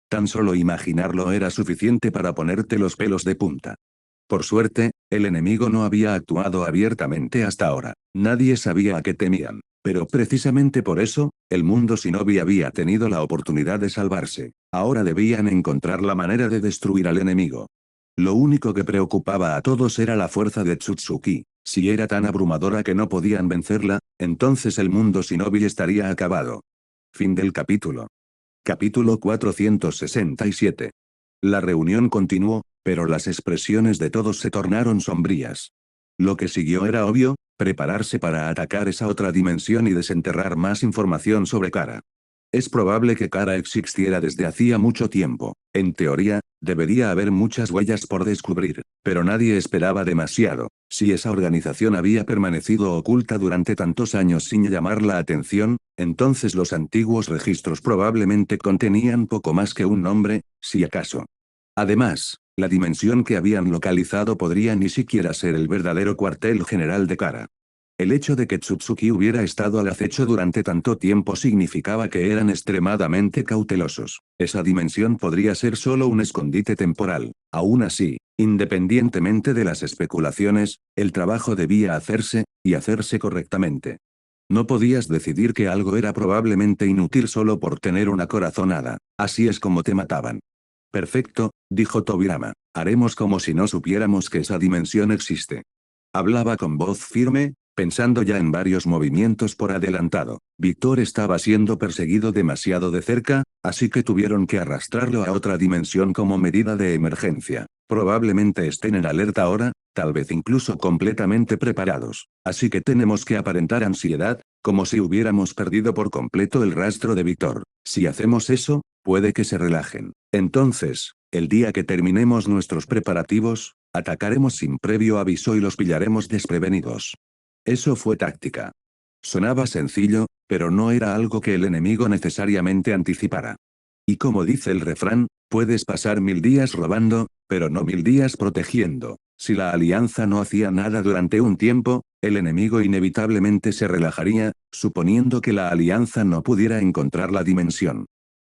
Tan solo imaginarlo era suficiente para ponerte los pelos de punta. Por suerte, el enemigo no había actuado abiertamente hasta ahora. Nadie sabía a qué temían. Pero precisamente por eso, el mundo shinobi había tenido la oportunidad de salvarse. Ahora debían encontrar la manera de destruir al enemigo. Lo único que preocupaba a todos era la fuerza de Tsutsuki. Si era tan abrumadora que no podían vencerla, entonces el mundo shinobi estaría acabado. Fin del capítulo. Capítulo 467. La reunión continuó, pero las expresiones de todos se tornaron sombrías. Lo que siguió era obvio, prepararse para atacar esa otra dimensión y desenterrar más información sobre Kara. Es probable que Kara existiera desde hacía mucho tiempo. En teoría, debería haber muchas huellas por descubrir, pero nadie esperaba demasiado. Si esa organización había permanecido oculta durante tantos años sin llamar la atención, entonces los antiguos registros probablemente contenían poco más que un nombre, si acaso. Además, la dimensión que habían localizado podría ni siquiera ser el verdadero cuartel general de Kara. El hecho de que Tsutsuki hubiera estado al acecho durante tanto tiempo significaba que eran extremadamente cautelosos. Esa dimensión podría ser solo un escondite temporal. Aún así, independientemente de las especulaciones, el trabajo debía hacerse, y hacerse correctamente. No podías decidir que algo era probablemente inútil solo por tener una corazonada. Así es como te mataban. Perfecto, dijo Tobirama. Haremos como si no supiéramos que esa dimensión existe. Hablaba con voz firme, pensando ya en varios movimientos por adelantado. Víctor estaba siendo perseguido demasiado de cerca, así que tuvieron que arrastrarlo a otra dimensión como medida de emergencia. Probablemente estén en alerta ahora, tal vez incluso completamente preparados. Así que tenemos que aparentar ansiedad, como si hubiéramos perdido por completo el rastro de Víctor. Si hacemos eso, puede que se relajen. Entonces, el día que terminemos nuestros preparativos, atacaremos sin previo aviso y los pillaremos desprevenidos. Eso fue táctica. Sonaba sencillo, pero no era algo que el enemigo necesariamente anticipara. Y como dice el refrán, puedes pasar 1000 días robando, pero no 1000 días protegiendo. Si la alianza no hacía nada durante un tiempo, el enemigo inevitablemente se relajaría, suponiendo que la alianza no pudiera encontrar la dimensión.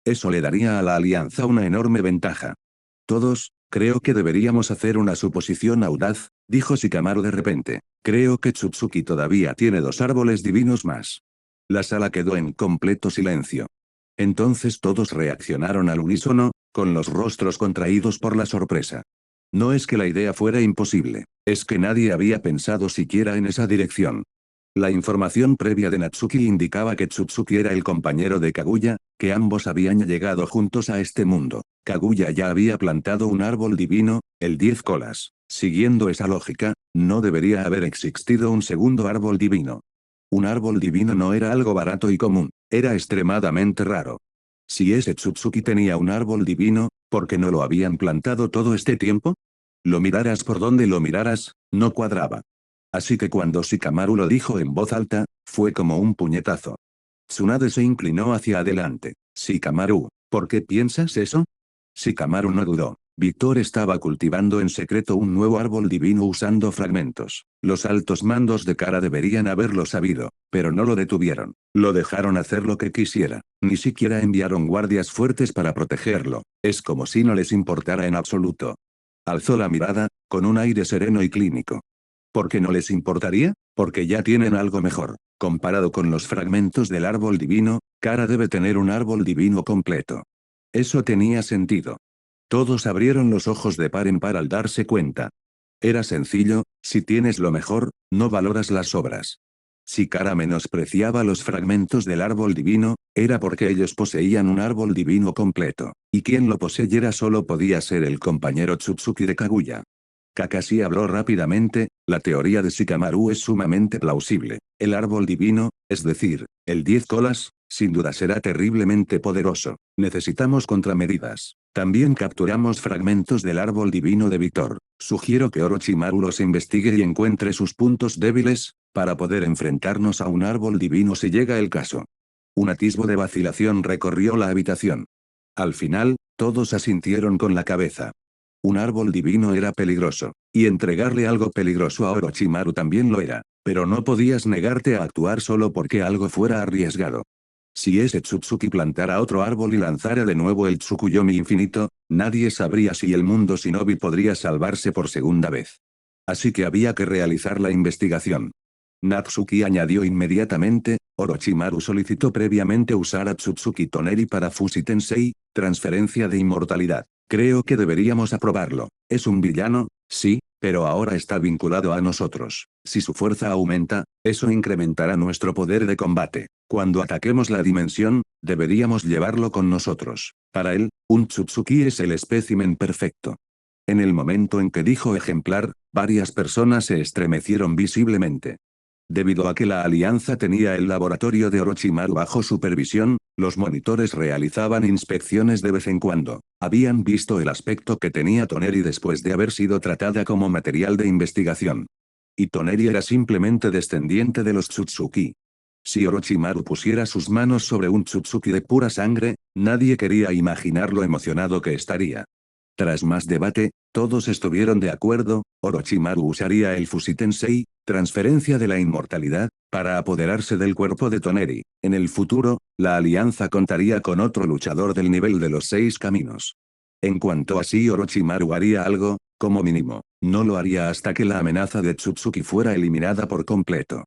Eso le daría a la alianza una enorme ventaja. Todos, Creo que deberíamos hacer una suposición audaz, dijo Shikamaru de repente. Creo que Tsutsuki todavía tiene 2 árboles divinos más. La sala quedó en completo silencio. Entonces todos reaccionaron al unísono, con los rostros contraídos por la sorpresa. No es que la idea fuera imposible, es que nadie había pensado siquiera en esa dirección. La información previa de Natsuki indicaba que Tsutsuki era el compañero de Kaguya, que ambos habían llegado juntos a este mundo. Kaguya ya había plantado un árbol divino, el 10 colas. Siguiendo esa lógica, no debería haber existido un segundo árbol divino. Un árbol divino no era algo barato y común, era extremadamente raro. Si ese Tsutsuki tenía un árbol divino, ¿por qué no lo habían plantado todo este tiempo? Lo miraras por donde lo miraras, no cuadraba. Así que cuando Shikamaru lo dijo en voz alta, fue como un puñetazo. Tsunade se inclinó hacia adelante. Shikamaru, ¿por qué piensas eso? Shikamaru no dudó. Víctor estaba cultivando en secreto un nuevo árbol divino usando fragmentos. Los altos mandos de Kara deberían haberlo sabido, pero no lo detuvieron. Lo dejaron hacer lo que quisiera. Ni siquiera enviaron guardias fuertes para protegerlo. Es como si no les importara en absoluto. Alzó la mirada, con un aire sereno y clínico. ¿Por qué no les importaría? Porque ya tienen algo mejor. Comparado con los fragmentos del árbol divino, Kara debe tener un árbol divino completo. Eso tenía sentido. Todos abrieron los ojos de par en par al darse cuenta. Era sencillo, si tienes lo mejor, no valoras las obras. Si Kara menospreciaba los fragmentos del árbol divino, era porque ellos poseían un árbol divino completo, y quien lo poseyera solo podía ser el compañero Tsutsuki de Kaguya. Kakashi habló rápidamente, la teoría de Shikamaru es sumamente plausible. El árbol divino, es decir, el 10 colas, sin duda será terriblemente poderoso. Necesitamos contramedidas. También capturamos fragmentos del árbol divino de Víctor. Sugiero que Orochimaru los investigue y encuentre sus puntos débiles, para poder enfrentarnos a un árbol divino si llega el caso. Un atisbo de vacilación recorrió la habitación. Al final, todos asintieron con la cabeza. Un árbol divino era peligroso, y entregarle algo peligroso a Orochimaru también lo era, pero no podías negarte a actuar solo porque algo fuera arriesgado. Si ese Tsutsuki plantara otro árbol y lanzara de nuevo el Tsukuyomi infinito, nadie sabría si el mundo shinobi podría salvarse por segunda vez. Así que había que realizar la investigación. Natsuki añadió inmediatamente, Orochimaru solicitó previamente usar a Tsutsuki Toneri para Fushi Tensei, transferencia de inmortalidad. Creo que deberíamos aprobarlo. Es un villano, sí, pero ahora está vinculado a nosotros. Si su fuerza aumenta, eso incrementará nuestro poder de combate. Cuando ataquemos la dimensión, deberíamos llevarlo con nosotros. Para él, un Tsutsuki es el espécimen perfecto. En el momento en que dijo ejemplar, varias personas se estremecieron visiblemente. Debido a que la alianza tenía el laboratorio de Orochimaru bajo supervisión, los monitores realizaban inspecciones de vez en cuando. Habían visto el aspecto que tenía Toneri después de haber sido tratada como material de investigación. Y Toneri era simplemente descendiente de los Tsutsuki. Si Orochimaru pusiera sus manos sobre un Tsutsuki de pura sangre, nadie quería imaginar lo emocionado que estaría. Tras más debate, todos estuvieron de acuerdo, Orochimaru usaría el Fushi Tensei, transferencia de la inmortalidad, para apoderarse del cuerpo de Toneri. En el futuro, la alianza contaría con otro luchador del nivel de los 6 caminos. En cuanto a si Orochimaru haría algo, como mínimo, no lo haría hasta que la amenaza de Tsutsuki fuera eliminada por completo.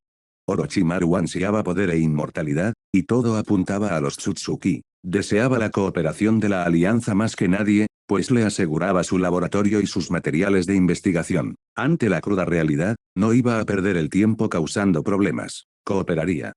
Orochimaru ansiaba poder e inmortalidad, y todo apuntaba a los Tsutsuki. Deseaba la cooperación de la alianza más que nadie, pues le aseguraba su laboratorio y sus materiales de investigación. Ante la cruda realidad, no iba a perder el tiempo causando problemas. Cooperaría.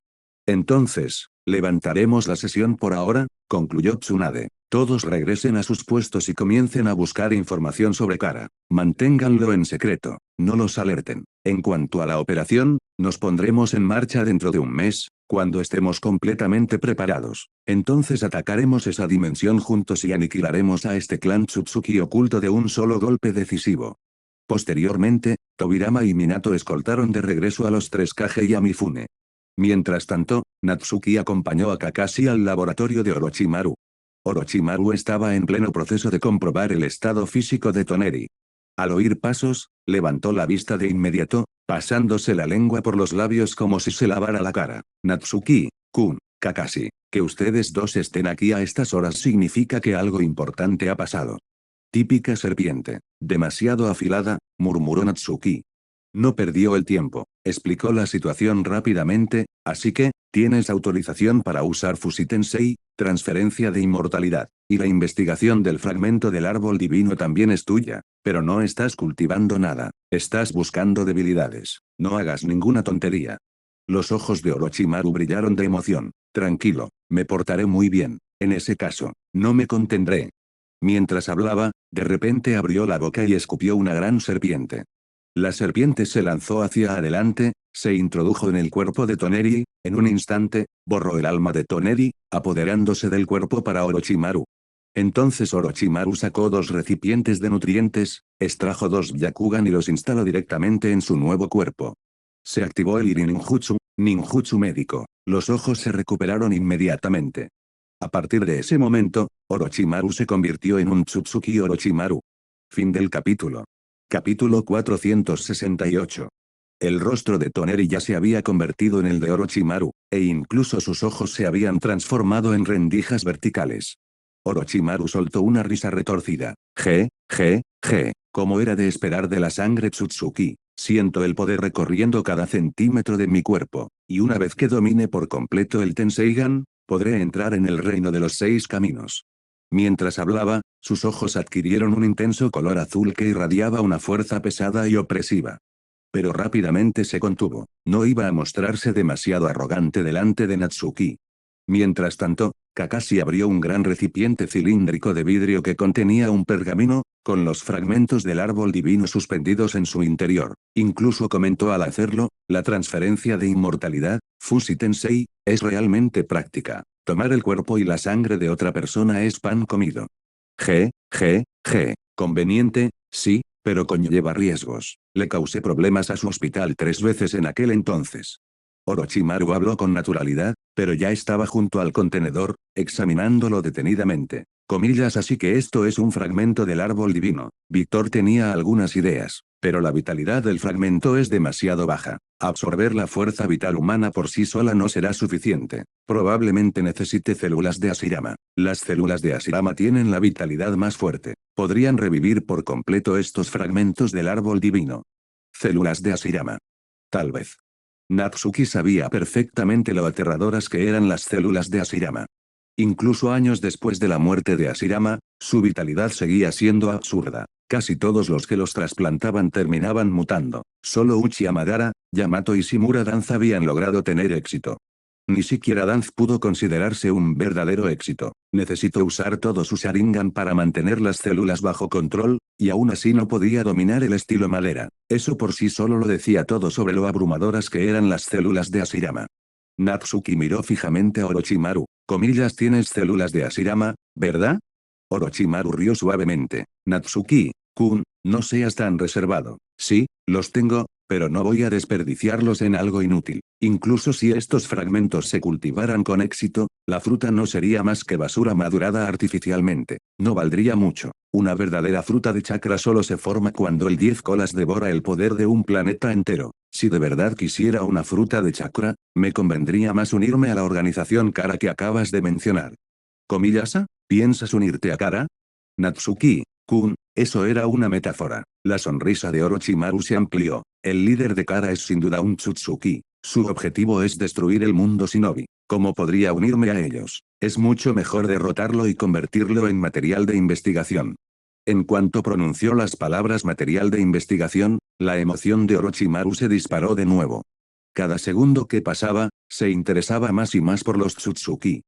Entonces, levantaremos la sesión por ahora, concluyó Tsunade. Todos regresen a sus puestos y comiencen a buscar información sobre Kara. Manténganlo en secreto, no los alerten. En cuanto a la operación, nos pondremos en marcha dentro de un mes, cuando estemos completamente preparados. Entonces atacaremos esa dimensión juntos y aniquilaremos a este clan Tsutsuki oculto de un solo golpe decisivo. Posteriormente, Tobirama y Minato escoltaron de regreso a los 3 Kage y a Mifune. Mientras tanto, Natsuki acompañó a Kakashi al laboratorio de Orochimaru. Orochimaru estaba en pleno proceso de comprobar el estado físico de Toneri. Al oír pasos, levantó la vista de inmediato, pasándose la lengua por los labios como si se lavara la cara. Natsuki-kun, Kakashi, que ustedes dos estén aquí a estas horas significa que algo importante ha pasado. Típica serpiente. Demasiado afilada, murmuró Natsuki. No perdió el tiempo, explicó la situación rápidamente, así que, tienes autorización para usar Fusitensei, transferencia de inmortalidad, y la investigación del fragmento del árbol divino también es tuya, pero no estás cultivando nada, estás buscando debilidades, no hagas ninguna tontería. Los ojos de Orochimaru brillaron de emoción. Tranquilo, me portaré muy bien, en ese caso, no me contendré. Mientras hablaba, de repente abrió la boca y escupió una gran serpiente. La serpiente se lanzó hacia adelante, se introdujo en el cuerpo de Toneri, en un instante, borró el alma de Toneri, apoderándose del cuerpo para Orochimaru. Entonces Orochimaru sacó 2 recipientes de nutrientes, extrajo 2 Byakugan y los instaló directamente en su nuevo cuerpo. Se activó el Iri Ninjutsu, ninjutsu médico. Los ojos se recuperaron inmediatamente. A partir de ese momento, Orochimaru se convirtió en un Tsutsuki Orochimaru. Fin del capítulo. Capítulo 468. El rostro de Toneri ya se había convertido en el de Orochimaru, e incluso sus ojos se habían transformado en rendijas verticales. Orochimaru soltó una risa retorcida. Como era de esperar de la sangre Tsutsuki, siento el poder recorriendo cada centímetro de mi cuerpo, y una vez que domine por completo el Tenseigan, podré entrar en el reino de los 6 caminos. Mientras hablaba, sus ojos adquirieron un intenso color azul que irradiaba una fuerza pesada y opresiva. Pero rápidamente se contuvo, no iba a mostrarse demasiado arrogante delante de Natsuki. Mientras tanto, Kakashi abrió un gran recipiente cilíndrico de vidrio que contenía un pergamino, con los fragmentos del árbol divino suspendidos en su interior. Incluso comentó al hacerlo, la transferencia de inmortalidad, Fushi-tensei, es realmente práctica. Tomar el cuerpo y la sangre de otra persona es pan comido. Conveniente, sí, pero conlleva riesgos. Le causé problemas a su hospital 3 veces en aquel entonces. Orochimaru habló con naturalidad, pero ya estaba junto al contenedor, examinándolo detenidamente. Comillas, así que esto es un fragmento del árbol divino. Víctor tenía algunas ideas, pero la vitalidad del fragmento es demasiado baja. Absorber la fuerza vital humana por sí sola no será suficiente. Probablemente necesite células de Hashirama. Las células de Hashirama tienen la vitalidad más fuerte. Podrían revivir por completo estos fragmentos del árbol divino. Células de Hashirama. Tal vez. Natsuki sabía perfectamente lo aterradoras que eran las células de Hashirama. Incluso años después de la muerte de Hashirama, su vitalidad seguía siendo absurda. Casi todos los que los trasplantaban terminaban mutando. Solo Uchiha Madara, Yamato y Shimura Danza habían logrado tener éxito. Ni siquiera Danz pudo considerarse un verdadero éxito. Necesitó usar todo su Sharingan para mantener las células bajo control, y aún así no podía dominar el estilo madera. Eso por sí solo lo decía todo sobre lo abrumadoras que eran las células de Hashirama. Natsuki miró fijamente a Orochimaru. Comillas, tienes células de Hashirama, ¿verdad? Orochimaru rió suavemente. Natsuki-kun, no seas tan reservado. Sí, los tengo, pero no voy a desperdiciarlos en algo inútil. Incluso si estos fragmentos se cultivaran con éxito, la fruta no sería más que basura madurada artificialmente. No valdría mucho. Una verdadera fruta de chakra solo se forma cuando el 10 colas devora el poder de un planeta entero. Si de verdad quisiera una fruta de chakra, me convendría más unirme a la organización Kara que acabas de mencionar. Comillasa, ¿piensas unirte a Kara? Natsuki-kun, eso era una metáfora. La sonrisa de Orochimaru se amplió. El líder de Kara es sin duda un Tsutsuki. Su objetivo es destruir el mundo shinobi. ¿Cómo podría unirme a ellos? Es mucho mejor derrotarlo y convertirlo en material de investigación. En cuanto pronunció las palabras material de investigación, la emoción de Orochimaru se disparó de nuevo. Cada segundo que pasaba, se interesaba más y más por los Tsutsuki.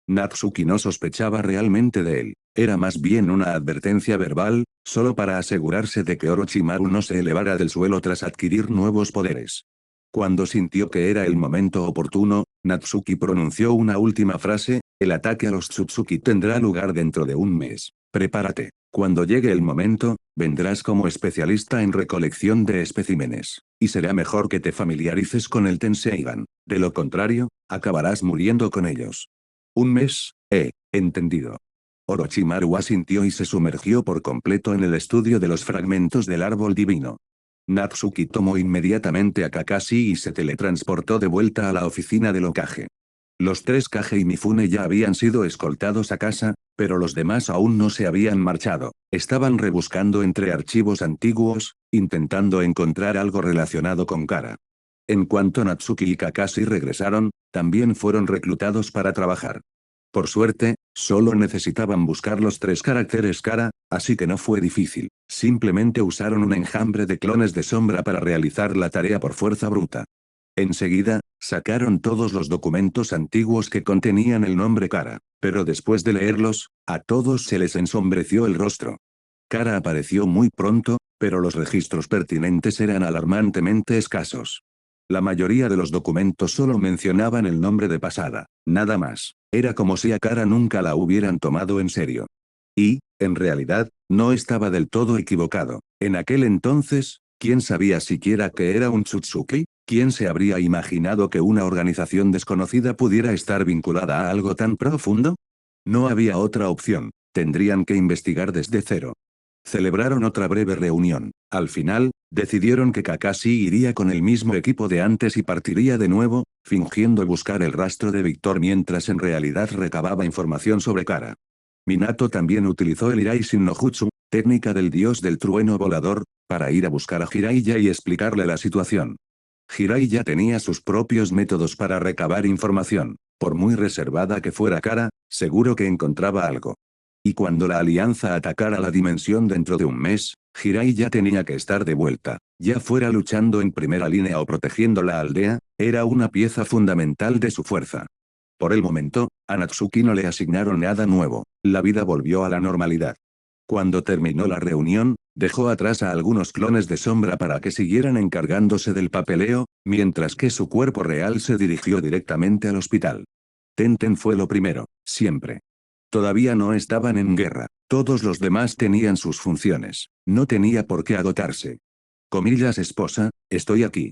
Natsuki no sospechaba realmente de él. Era más bien una advertencia verbal, solo para asegurarse de que Orochimaru no se elevara del suelo tras adquirir nuevos poderes. Cuando sintió que era el momento oportuno, Natsuki pronunció una última frase: el ataque a los Tsutsuki tendrá lugar dentro de un mes. Prepárate. Cuando llegue el momento, vendrás como especialista en recolección de especímenes. Y será mejor que te familiarices con el Tenseigan. De lo contrario, acabarás muriendo con ellos. Un mes, entendido. Orochimaru asintió y se sumergió por completo en el estudio de los fragmentos del árbol divino. Natsuki tomó inmediatamente a Kakashi y se teletransportó de vuelta a la oficina del Hokage. Los 3 Kage y Mifune ya habían sido escoltados a casa, Pero los demás aún no se habían marchado, estaban rebuscando entre archivos antiguos, intentando encontrar algo relacionado con Kara. En cuanto Natsuki y Kakashi regresaron, también fueron reclutados para trabajar. Por suerte, solo necesitaban buscar los 3 caracteres Kara, así que no fue difícil, simplemente usaron un enjambre de clones de sombra para realizar la tarea por fuerza bruta. Enseguida, sacaron todos los documentos antiguos que contenían el nombre Kara, pero después de leerlos, a todos se les ensombreció el rostro. Kara apareció muy pronto, pero los registros pertinentes eran alarmantemente escasos. La mayoría de los documentos solo mencionaban el nombre de pasada, nada más. Era como si a Kara nunca la hubieran tomado en serio. Y, en realidad, no estaba del todo equivocado. En aquel entonces, ¿quién sabía siquiera que era un Tsutsuki? ¿Quién se habría imaginado que una organización desconocida pudiera estar vinculada a algo tan profundo? No había otra opción, tendrían que investigar desde cero. Celebraron otra breve reunión. Al final, decidieron que Kakashi iría con el mismo equipo de antes y partiría de nuevo, fingiendo buscar el rastro de Víctor mientras en realidad recababa información sobre Kara. Minato también utilizó el Iraishin no Jutsu, técnica del dios del trueno volador, para ir a buscar a Jiraiya y explicarle la situación. Jiraiya tenía sus propios métodos para recabar información. Por muy reservada que fuera Kara, seguro que encontraba algo. Y cuando la alianza atacara la dimensión dentro de un mes, Jiraiya tenía que estar de vuelta, ya fuera luchando en primera línea o protegiendo la aldea, era una pieza fundamental de su fuerza. Por el momento, a Natsuki no le asignaron nada nuevo, la vida volvió a la normalidad. Cuando terminó la reunión, dejó atrás a algunos clones de sombra para que siguieran encargándose del papeleo, mientras que su cuerpo real se dirigió directamente al hospital. Tenten fue lo primero, siempre. Todavía no estaban en guerra, todos los demás tenían sus funciones, no tenía por qué agotarse. Comillas esposa, estoy aquí.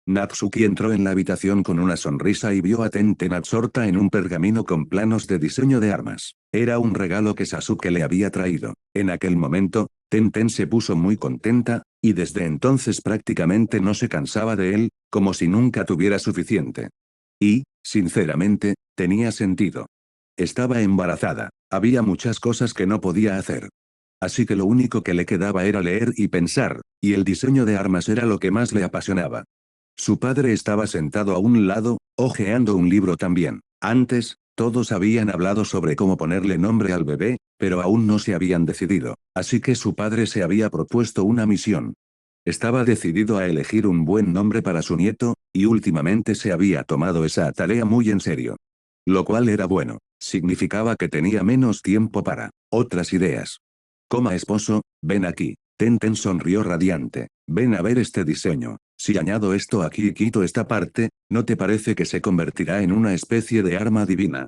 Natsuki entró en la habitación con una sonrisa y vio a Tenten absorta en un pergamino con planos de diseño de armas. Era un regalo que Sasuke le había traído. En aquel momento, Tenten se puso muy contenta, y desde entonces prácticamente no se cansaba de él, como si nunca tuviera suficiente. Y, sinceramente, tenía sentido. Estaba embarazada, había muchas cosas que no podía hacer. Así que lo único que le quedaba era leer y pensar, y el diseño de armas era lo que más le apasionaba. Su padre estaba sentado a un lado, hojeando un libro también. Antes, todos habían hablado sobre cómo ponerle nombre al bebé, pero aún no se habían decidido, así que su padre se había propuesto una misión. Estaba decidido a elegir un buen nombre para su nieto, y últimamente se había tomado esa tarea muy en serio. Lo cual era bueno, significaba que tenía menos tiempo para otras ideas. Coma esposo, ven aquí. Tenten sonrió radiante. Ven a ver este diseño. Si añado esto aquí y quito esta parte, ¿no te parece que se convertirá en una especie de arma divina?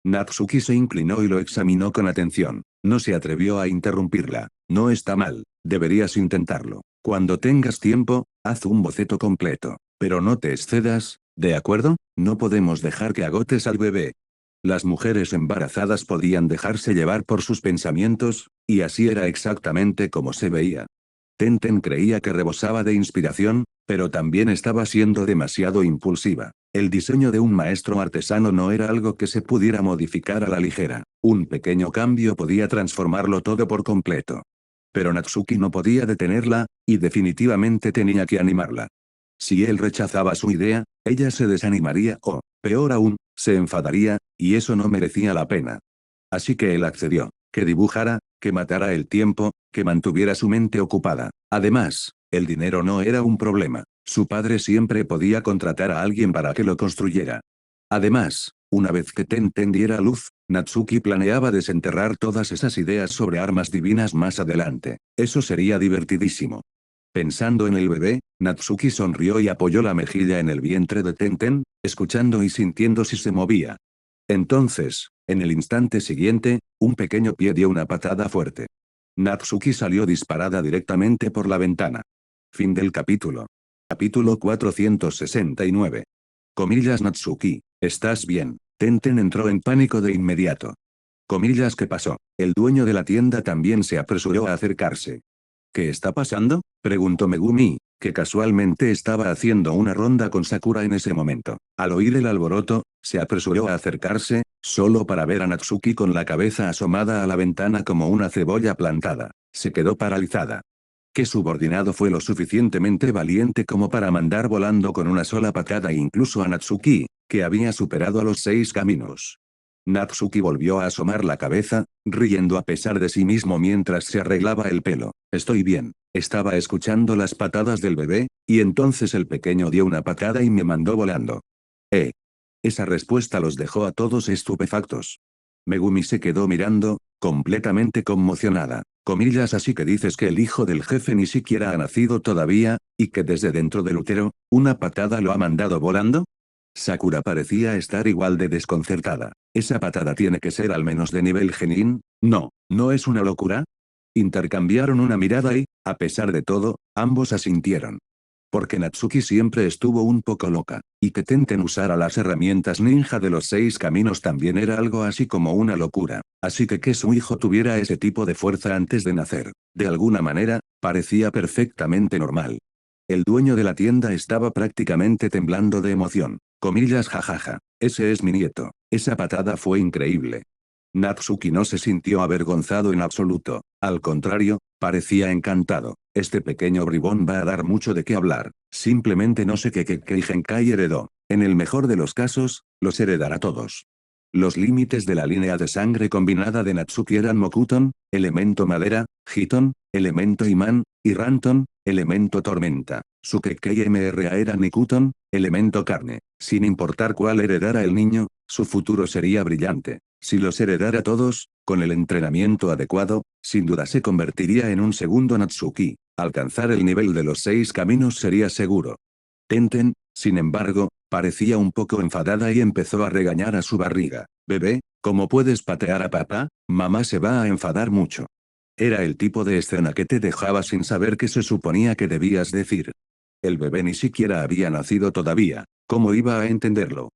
Natsuki se inclinó y lo examinó con atención. No se atrevió a interrumpirla. No está mal. Deberías intentarlo. Cuando tengas tiempo, haz un boceto completo. Pero no te excedas, ¿de acuerdo? No podemos dejar que agotes al bebé. Las mujeres embarazadas podían dejarse llevar por sus pensamientos, y así era exactamente como se veía. Tenten creía que rebosaba de inspiración, pero también estaba siendo demasiado impulsiva. El diseño de un maestro artesano no era algo que se pudiera modificar a la ligera. Un pequeño cambio podía transformarlo todo por completo. Pero Natsuki no podía detenerla, y definitivamente tenía que animarla. Si él rechazaba su idea, ella se desanimaría o, peor aún, se enfadaría, y eso no merecía la pena. Así que él accedió. Que dibujara, que matara el tiempo, que mantuviera su mente ocupada. Además, el dinero no era un problema. Su padre siempre podía contratar a alguien para que lo construyera. Además, una vez que Tenten diera luz, Natsuki planeaba desenterrar todas esas ideas sobre armas divinas más adelante. Eso sería divertidísimo. Pensando en el bebé, Natsuki sonrió y apoyó la mejilla en el vientre de Tenten, escuchando y sintiendo si se movía. Entonces, en el instante siguiente, un pequeño pie dio una patada fuerte. Natsuki salió disparada directamente por la ventana. Fin del capítulo. Capítulo 469. Comillas Natsuki, ¿estás bien? Tenten entró en pánico de inmediato. Comillas ¿qué pasó? El dueño de la tienda también se apresuró a acercarse. ¿Qué está pasando? Preguntó Megumi, que casualmente estaba haciendo una ronda con Sakura en ese momento. Al oír el alboroto, se apresuró a acercarse, solo para ver a Natsuki con la cabeza asomada a la ventana como una cebolla plantada. Se quedó paralizada. ¿Qué subordinado fue lo suficientemente valiente como para mandar volando con una sola patada incluso a Natsuki, que había superado a los 6 caminos? Natsuki volvió a asomar la cabeza, riendo a pesar de sí mismo mientras se arreglaba el pelo. Estoy bien. Estaba escuchando las patadas del bebé, y entonces el pequeño dio una patada y me mandó volando. ¿Eh? Esa respuesta los dejó a todos estupefactos. Megumi se quedó mirando, completamente conmocionada. Comillas, así que dices que el hijo del jefe ni siquiera ha nacido todavía, y que desde dentro del útero, una patada lo ha mandado volando. Sakura parecía estar igual de desconcertada. ¿Esa patada tiene que ser al menos de nivel genin? No, ¿no es una locura? Intercambiaron una mirada y, a pesar de todo, ambos asintieron. Porque Natsuki siempre estuvo un poco loca, y que Tenten usara las herramientas ninja de los 6 caminos también era algo así como una locura. Así que su hijo tuviera ese tipo de fuerza antes de nacer, de alguna manera, parecía perfectamente normal. El dueño de la tienda estaba prácticamente temblando de emoción. Comillas, jajaja. Ese es mi nieto. Esa patada fue increíble. Natsuki no se sintió avergonzado en absoluto. Al contrario, parecía encantado. Este pequeño bribón va a dar mucho de qué hablar. Simplemente no sé qué Kekkei Genkai heredó. En el mejor de los casos, los heredará todos. Los límites de la línea de sangre combinada de Natsuki eran Mokuton, elemento madera, Hiton, elemento imán, y Ranton, elemento tormenta. Su Kekkei MRA era Nikuton, elemento carne. Sin importar cuál heredara el niño, su futuro sería brillante. Si los heredara todos, con el entrenamiento adecuado, sin duda se convertiría en un segundo Natsuki. Alcanzar el nivel de los 6 caminos sería seguro. Tenten, sin embargo, parecía un poco enfadada y empezó a regañar a su barriga. Bebé, ¿cómo puedes patear a papá? Mamá se va a enfadar mucho. Era el tipo de escena que te dejaba sin saber qué se suponía que debías decir. El bebé ni siquiera había nacido todavía. ¿Cómo iba a entenderlo?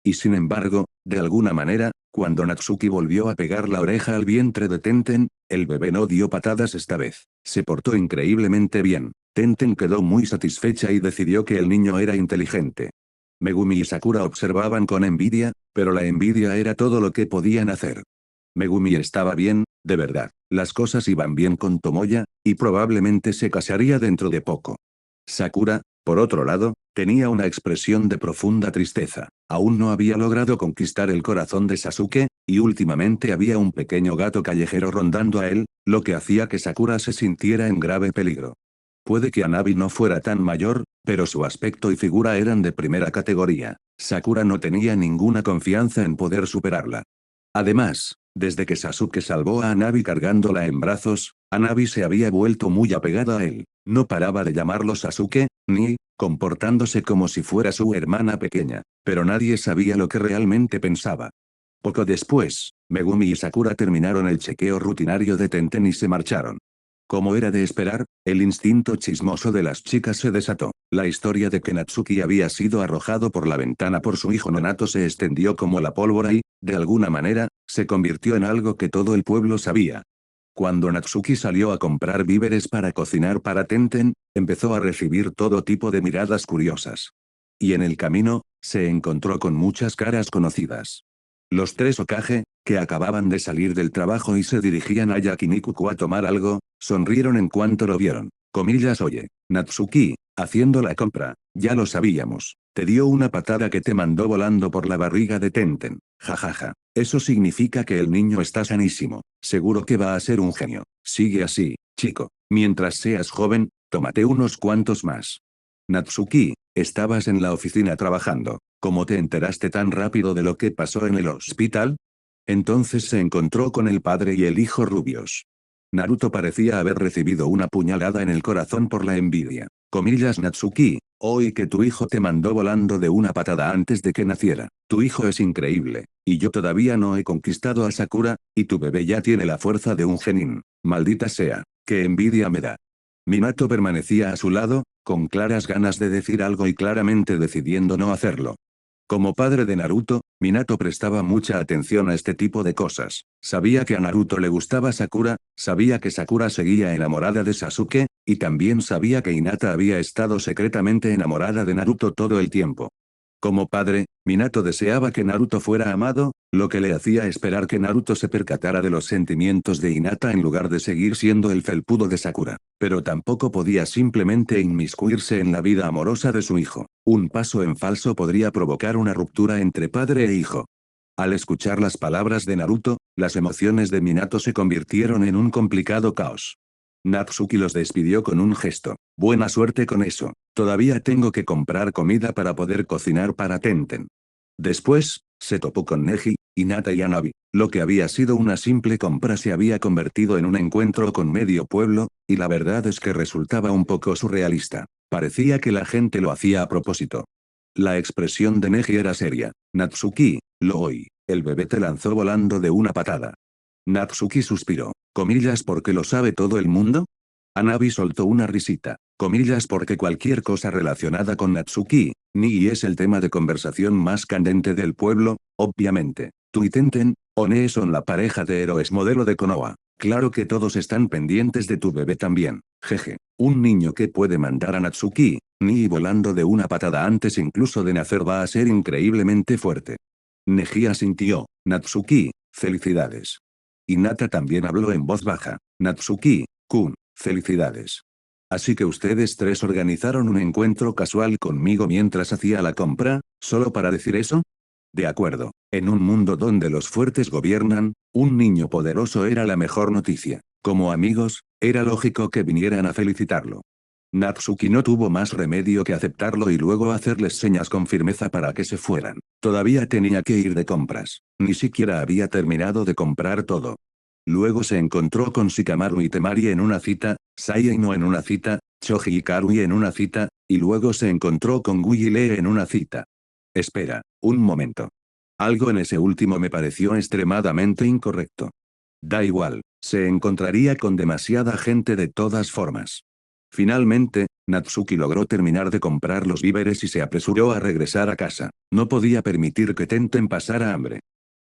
Y sin embargo, de alguna manera, cuando Natsuki volvió a pegar la oreja al vientre de Tenten, el bebé no dio patadas esta vez. Se portó increíblemente bien. Tenten quedó muy satisfecha y decidió que el niño era inteligente. Megumi y Sakura observaban con envidia, pero la envidia era todo lo que podían hacer. Megumi estaba bien, de verdad. Las cosas iban bien con Tomoya, y probablemente se casaría dentro de poco. Sakura, por otro lado, tenía una expresión de profunda tristeza. Aún no había logrado conquistar el corazón de Sasuke, y últimamente había un pequeño gato callejero rondando a él, lo que hacía que Sakura se sintiera en grave peligro. Puede que Anabi no fuera tan mayor, pero su aspecto y figura eran de primera categoría. Sakura no tenía ninguna confianza en poder superarla. Además, desde que Sasuke salvó a Anabi cargándola en brazos, Anabi se había vuelto muy apegada a él. No paraba de llamarlo Sasuke, ni, comportándose como si fuera su hermana pequeña, pero nadie sabía lo que realmente pensaba. Poco después, Megumi y Sakura terminaron el chequeo rutinario de Tenten y se marcharon. Como era de esperar, el instinto chismoso de las chicas se desató. La historia de que Natsuki había sido arrojado por la ventana por su hijo nonato se extendió como la pólvora y, de alguna manera, se convirtió en algo que todo el pueblo sabía. Cuando Natsuki salió a comprar víveres para cocinar para Tenten, empezó a recibir todo tipo de miradas curiosas. Y en el camino, se encontró con muchas caras conocidas. Los 3 Hokage, que acababan de salir del trabajo y se dirigían a Yakinikuku a tomar algo, sonrieron en cuanto lo vieron. Comillas, oye, Natsuki, haciendo la compra, ya lo sabíamos. Te dio una patada que te mandó volando por la barriga de Tenten. Jajaja. Eso significa que el niño está sanísimo. Seguro que va a ser un genio. Sigue así, chico. Mientras seas joven, tómate unos cuantos más. Natsuki, estabas en la oficina trabajando. ¿Cómo te enteraste tan rápido de lo que pasó en el hospital? Entonces se encontró con el padre y el hijo rubios. Naruto parecía haber recibido una puñalada en el corazón por la envidia. Comillas, Natsuki, hoy que tu hijo te mandó volando de una patada antes de que naciera. Tu hijo es increíble, y yo todavía no he conquistado a Sakura, y tu bebé ya tiene la fuerza de un genin. Maldita sea, qué envidia me da. Minato permanecía a su lado, con claras ganas de decir algo y claramente decidiendo no hacerlo. Como padre de Naruto, Minato prestaba mucha atención a este tipo de cosas. Sabía que a Naruto le gustaba Sakura, sabía que Sakura seguía enamorada de Sasuke, y también sabía que Hinata había estado secretamente enamorada de Naruto todo el tiempo. Como padre, Minato deseaba que Naruto fuera amado, lo que le hacía esperar que Naruto se percatara de los sentimientos de Hinata en lugar de seguir siendo el felpudo de Sakura. Pero tampoco podía simplemente inmiscuirse en la vida amorosa de su hijo. Un paso en falso podría provocar una ruptura entre padre e hijo. Al escuchar las palabras de Naruto, las emociones de Minato se convirtieron en un complicado caos. Natsuki los despidió con un gesto. Buena suerte con eso. Todavía tengo que comprar comida para poder cocinar para Tenten. Después, se topó con Neji, Hinata y Hanabi. Lo que había sido una simple compra se había convertido en un encuentro con medio pueblo, y la verdad es que resultaba un poco surrealista. Parecía que la gente lo hacía a propósito. La expresión de Neji era seria. Natsuki, lo oí. El bebé te lanzó volando de una patada. Natsuki suspiró. ¿Comillas porque lo sabe todo el mundo? Hanabi soltó una risita. Comillas porque cualquier cosa relacionada con Natsuki, Ni es el tema de conversación más candente del pueblo, obviamente. Tú y Tenten, One son la pareja de héroes modelo de Konoha. Claro que todos están pendientes de tu bebé también. Jeje. Un niño que puede mandar a Natsuki, Ni volando de una patada antes incluso de nacer va a ser increíblemente fuerte. Neji asintió. Natsuki, felicidades. Hinata también habló en voz baja. Natsuki-kun, felicidades. Así que ustedes tres organizaron un encuentro casual conmigo mientras hacía la compra, ¿solo para decir eso? De acuerdo. En un mundo donde los fuertes gobiernan, un niño poderoso era la mejor noticia. Como amigos, era lógico que vinieran a felicitarlo. Natsuki no tuvo más remedio que aceptarlo y luego hacerles señas con firmeza para que se fueran. Todavía tenía que ir de compras. Ni siquiera había terminado de comprar todo. Luego se encontró con Shikamaru y Temari en una cita, Sai y No en una cita, Choji y Karui en una cita, y luego se encontró con Gui y Lee en una cita. Espera, un momento. Algo en ese último me pareció extremadamente incorrecto. Da igual, se encontraría con demasiada gente de todas formas. Finalmente, Natsuki logró terminar de comprar los víveres y se apresuró a regresar a casa. No podía permitir que Tenten pasara hambre.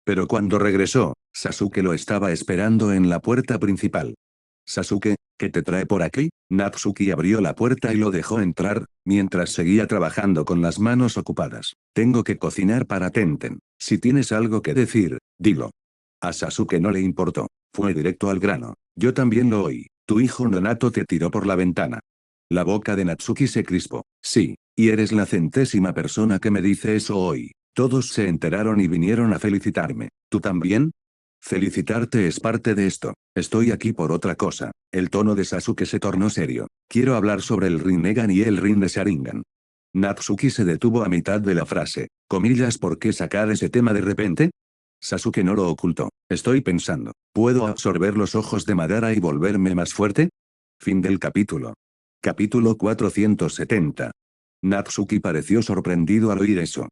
Pero cuando regresó, Sasuke lo estaba esperando en la puerta principal. Sasuke, ¿qué te trae por aquí? Natsuki abrió la puerta y lo dejó entrar, mientras seguía trabajando con las manos ocupadas. Tengo que cocinar para Tenten. Si tienes algo que decir, dilo. A Sasuke no le importó. Fue directo al grano. Yo también lo oí. Tu hijo Nonato te tiró por la ventana. La boca de Natsuki se crispó. Sí, y eres la 100ª persona que me dice eso hoy. Todos se enteraron y vinieron a felicitarme. ¿Tú también? Felicitarte es parte de esto. Estoy aquí por otra cosa. El tono de Sasuke se tornó serio. Quiero hablar sobre el Rinnegan y el Rin de Sharingan. Natsuki se detuvo a mitad de la frase. Comillas, ¿por qué sacar ese tema de repente? Sasuke no lo ocultó. Estoy pensando. ¿Puedo absorber los ojos de Madara y volverme más fuerte? Fin del capítulo. Capítulo 470. Natsuki pareció sorprendido al oír eso.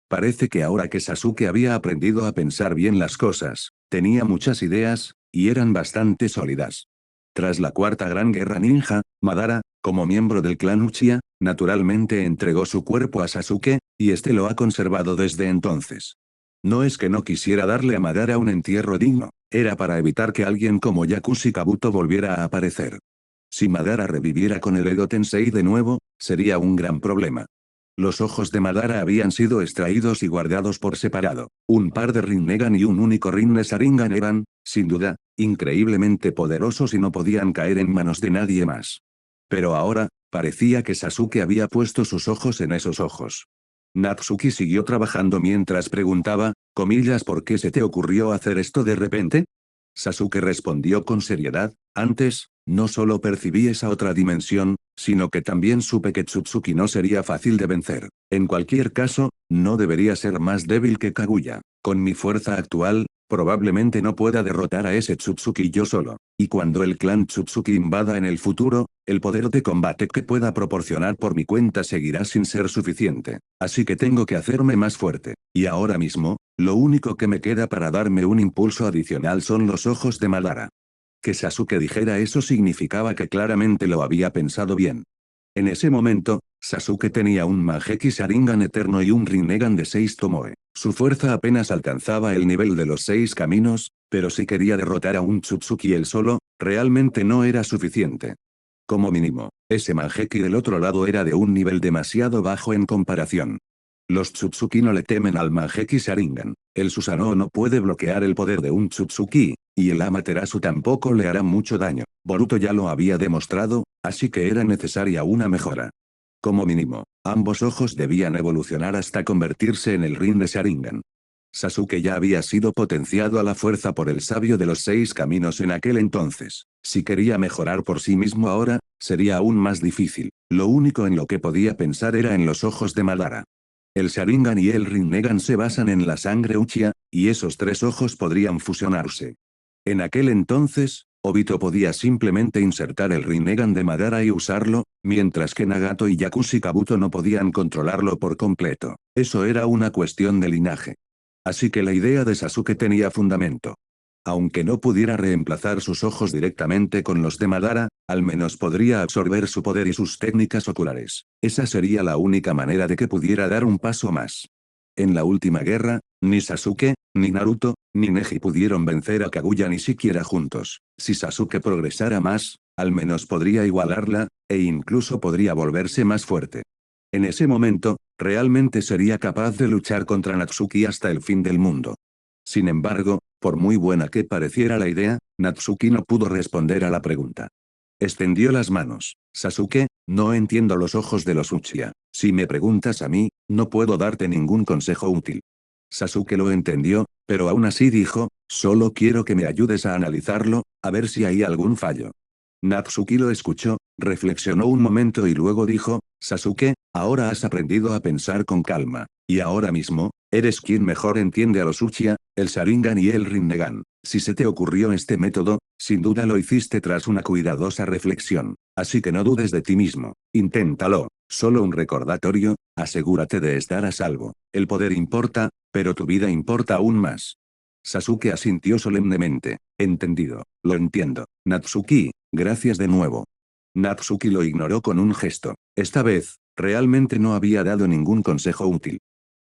Parece que ahora que Sasuke había aprendido a pensar bien las cosas, tenía muchas ideas, y eran bastante sólidas. Tras la cuarta gran guerra ninja, Madara, como miembro del clan Uchiha, naturalmente entregó su cuerpo a Sasuke, y este lo ha conservado desde entonces. No es que no quisiera darle a Madara un entierro digno, era para evitar que alguien como Yakushi Kabuto volviera a aparecer. Si Madara reviviera con el Edo Tensei de nuevo, sería un gran problema. Los ojos de Madara habían sido extraídos y guardados por separado. Un par de Rinnegan y un único Rinne Sharingan eran, sin duda, increíblemente poderosos y no podían caer en manos de nadie más. Pero ahora, parecía que Sasuke había puesto sus ojos en esos ojos. Natsuki siguió trabajando mientras preguntaba, comillas, ¿por qué se te ocurrió hacer esto de repente? Sasuke respondió con seriedad, antes, no solo percibí esa otra dimensión, sino que también supe que Tsutsuki no sería fácil de vencer. En cualquier caso, no debería ser más débil que Kaguya. Con mi fuerza actual, probablemente no pueda derrotar a ese Tsutsuki yo solo. Y cuando el clan Tsutsuki invada en el futuro, el poder de combate que pueda proporcionar por mi cuenta seguirá sin ser suficiente. Así que tengo que hacerme más fuerte. Y ahora mismo, lo único que me queda para darme un impulso adicional son los ojos de Madara. Que Sasuke dijera eso significaba que claramente lo había pensado bien. En ese momento, Sasuke tenía un Mangekyou Sharingan eterno y un Rinnegan de 6 Tomoe. Su fuerza apenas alcanzaba el nivel de los 6 caminos, pero si quería derrotar a un Tsutsuki él solo, realmente no era suficiente. Como mínimo, ese Mangekyou del otro lado era de un nivel demasiado bajo en comparación. Los Tsutsuki no le temen al Mangekyou Sharingan. El Susanoo no puede bloquear el poder de un Tsutsuki, y el Amaterasu tampoco le hará mucho daño. Boruto ya lo había demostrado, así que era necesaria una mejora. Como mínimo, ambos ojos debían evolucionar hasta convertirse en el Rin de Sharingan. Sasuke ya había sido potenciado a la fuerza por el sabio de los 6 caminos en aquel entonces. Si quería mejorar por sí mismo ahora, sería aún más difícil. Lo único en lo que podía pensar era en los ojos de Madara. El Sharingan y el Rinnegan se basan en la sangre Uchiha, y esos 3 ojos podrían fusionarse. En aquel entonces, Obito podía simplemente insertar el Rinnegan de Madara y usarlo, mientras que Nagato y Yakushi Kabuto no podían controlarlo por completo. Eso era una cuestión de linaje. Así que la idea de Sasuke tenía fundamento. Aunque no pudiera reemplazar sus ojos directamente con los de Madara, al menos podría absorber su poder y sus técnicas oculares. Esa sería la única manera de que pudiera dar un paso más. En la última guerra, ni Sasuke, ni Naruto, ni Neji pudieron vencer a Kaguya ni siquiera juntos. Si Sasuke progresara más, al menos podría igualarla, e incluso podría volverse más fuerte. En ese momento, realmente sería capaz de luchar contra Natsuki hasta el fin del mundo. Sin embargo, por muy buena que pareciera la idea, Natsuki no pudo responder a la pregunta. Extendió las manos. Sasuke, no entiendo los ojos de los Uchiha. Si me preguntas a mí, no puedo darte ningún consejo útil. Sasuke lo entendió, pero aún así dijo, solo quiero que me ayudes a analizarlo, a ver si hay algún fallo. Natsuki lo escuchó, reflexionó un momento y luego dijo, Sasuke, ahora has aprendido a pensar con calma, y ahora mismo, eres quien mejor entiende a los Uchiha, el Sharingan y el Rinnegan. Si se te ocurrió este método, sin duda lo hiciste tras una cuidadosa reflexión, así que no dudes de ti mismo, inténtalo. Solo un recordatorio, asegúrate de estar a salvo. El poder importa, pero tu vida importa aún más. Sasuke asintió solemnemente. Entendido, lo entiendo. Natsuki, gracias de nuevo. Natsuki lo ignoró con un gesto. Esta vez, realmente no había dado ningún consejo útil.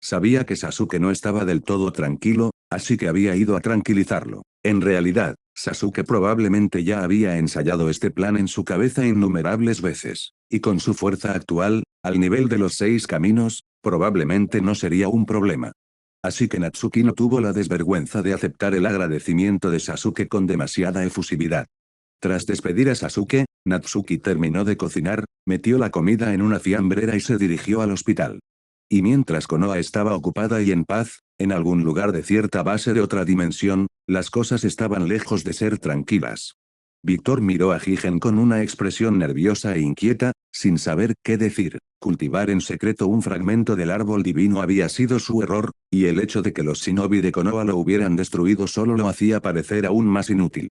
Sabía que Sasuke no estaba del todo tranquilo, así que había ido a tranquilizarlo. En realidad, Sasuke probablemente ya había ensayado este plan en su cabeza innumerables veces, y con su fuerza actual, al nivel de los 6 caminos, probablemente no sería un problema. Así que Natsuki no tuvo la desvergüenza de aceptar el agradecimiento de Sasuke con demasiada efusividad. Tras despedir a Sasuke, Natsuki terminó de cocinar, metió la comida en una fiambrera y se dirigió al hospital. Y mientras Konoha estaba ocupada y en paz, en algún lugar de cierta base de otra dimensión, las cosas estaban lejos de ser tranquilas. Víctor miró a Jigen con una expresión nerviosa e inquieta, sin saber qué decir. Cultivar en secreto un fragmento del árbol divino había sido su error, y el hecho de que los shinobi de Konoha lo hubieran destruido solo lo hacía parecer aún más inútil.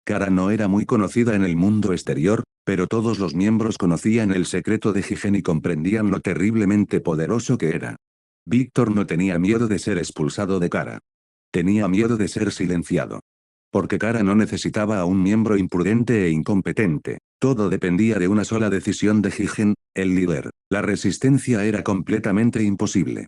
Kara no era muy conocida en el mundo exterior, pero todos los miembros conocían el secreto de Jigen y comprendían lo terriblemente poderoso que era. Víctor no tenía miedo de ser expulsado de Kara. Tenía miedo de ser silenciado. Porque Kara no necesitaba a un miembro imprudente e incompetente. Todo dependía de una sola decisión de Jigen, el líder. La resistencia era completamente imposible.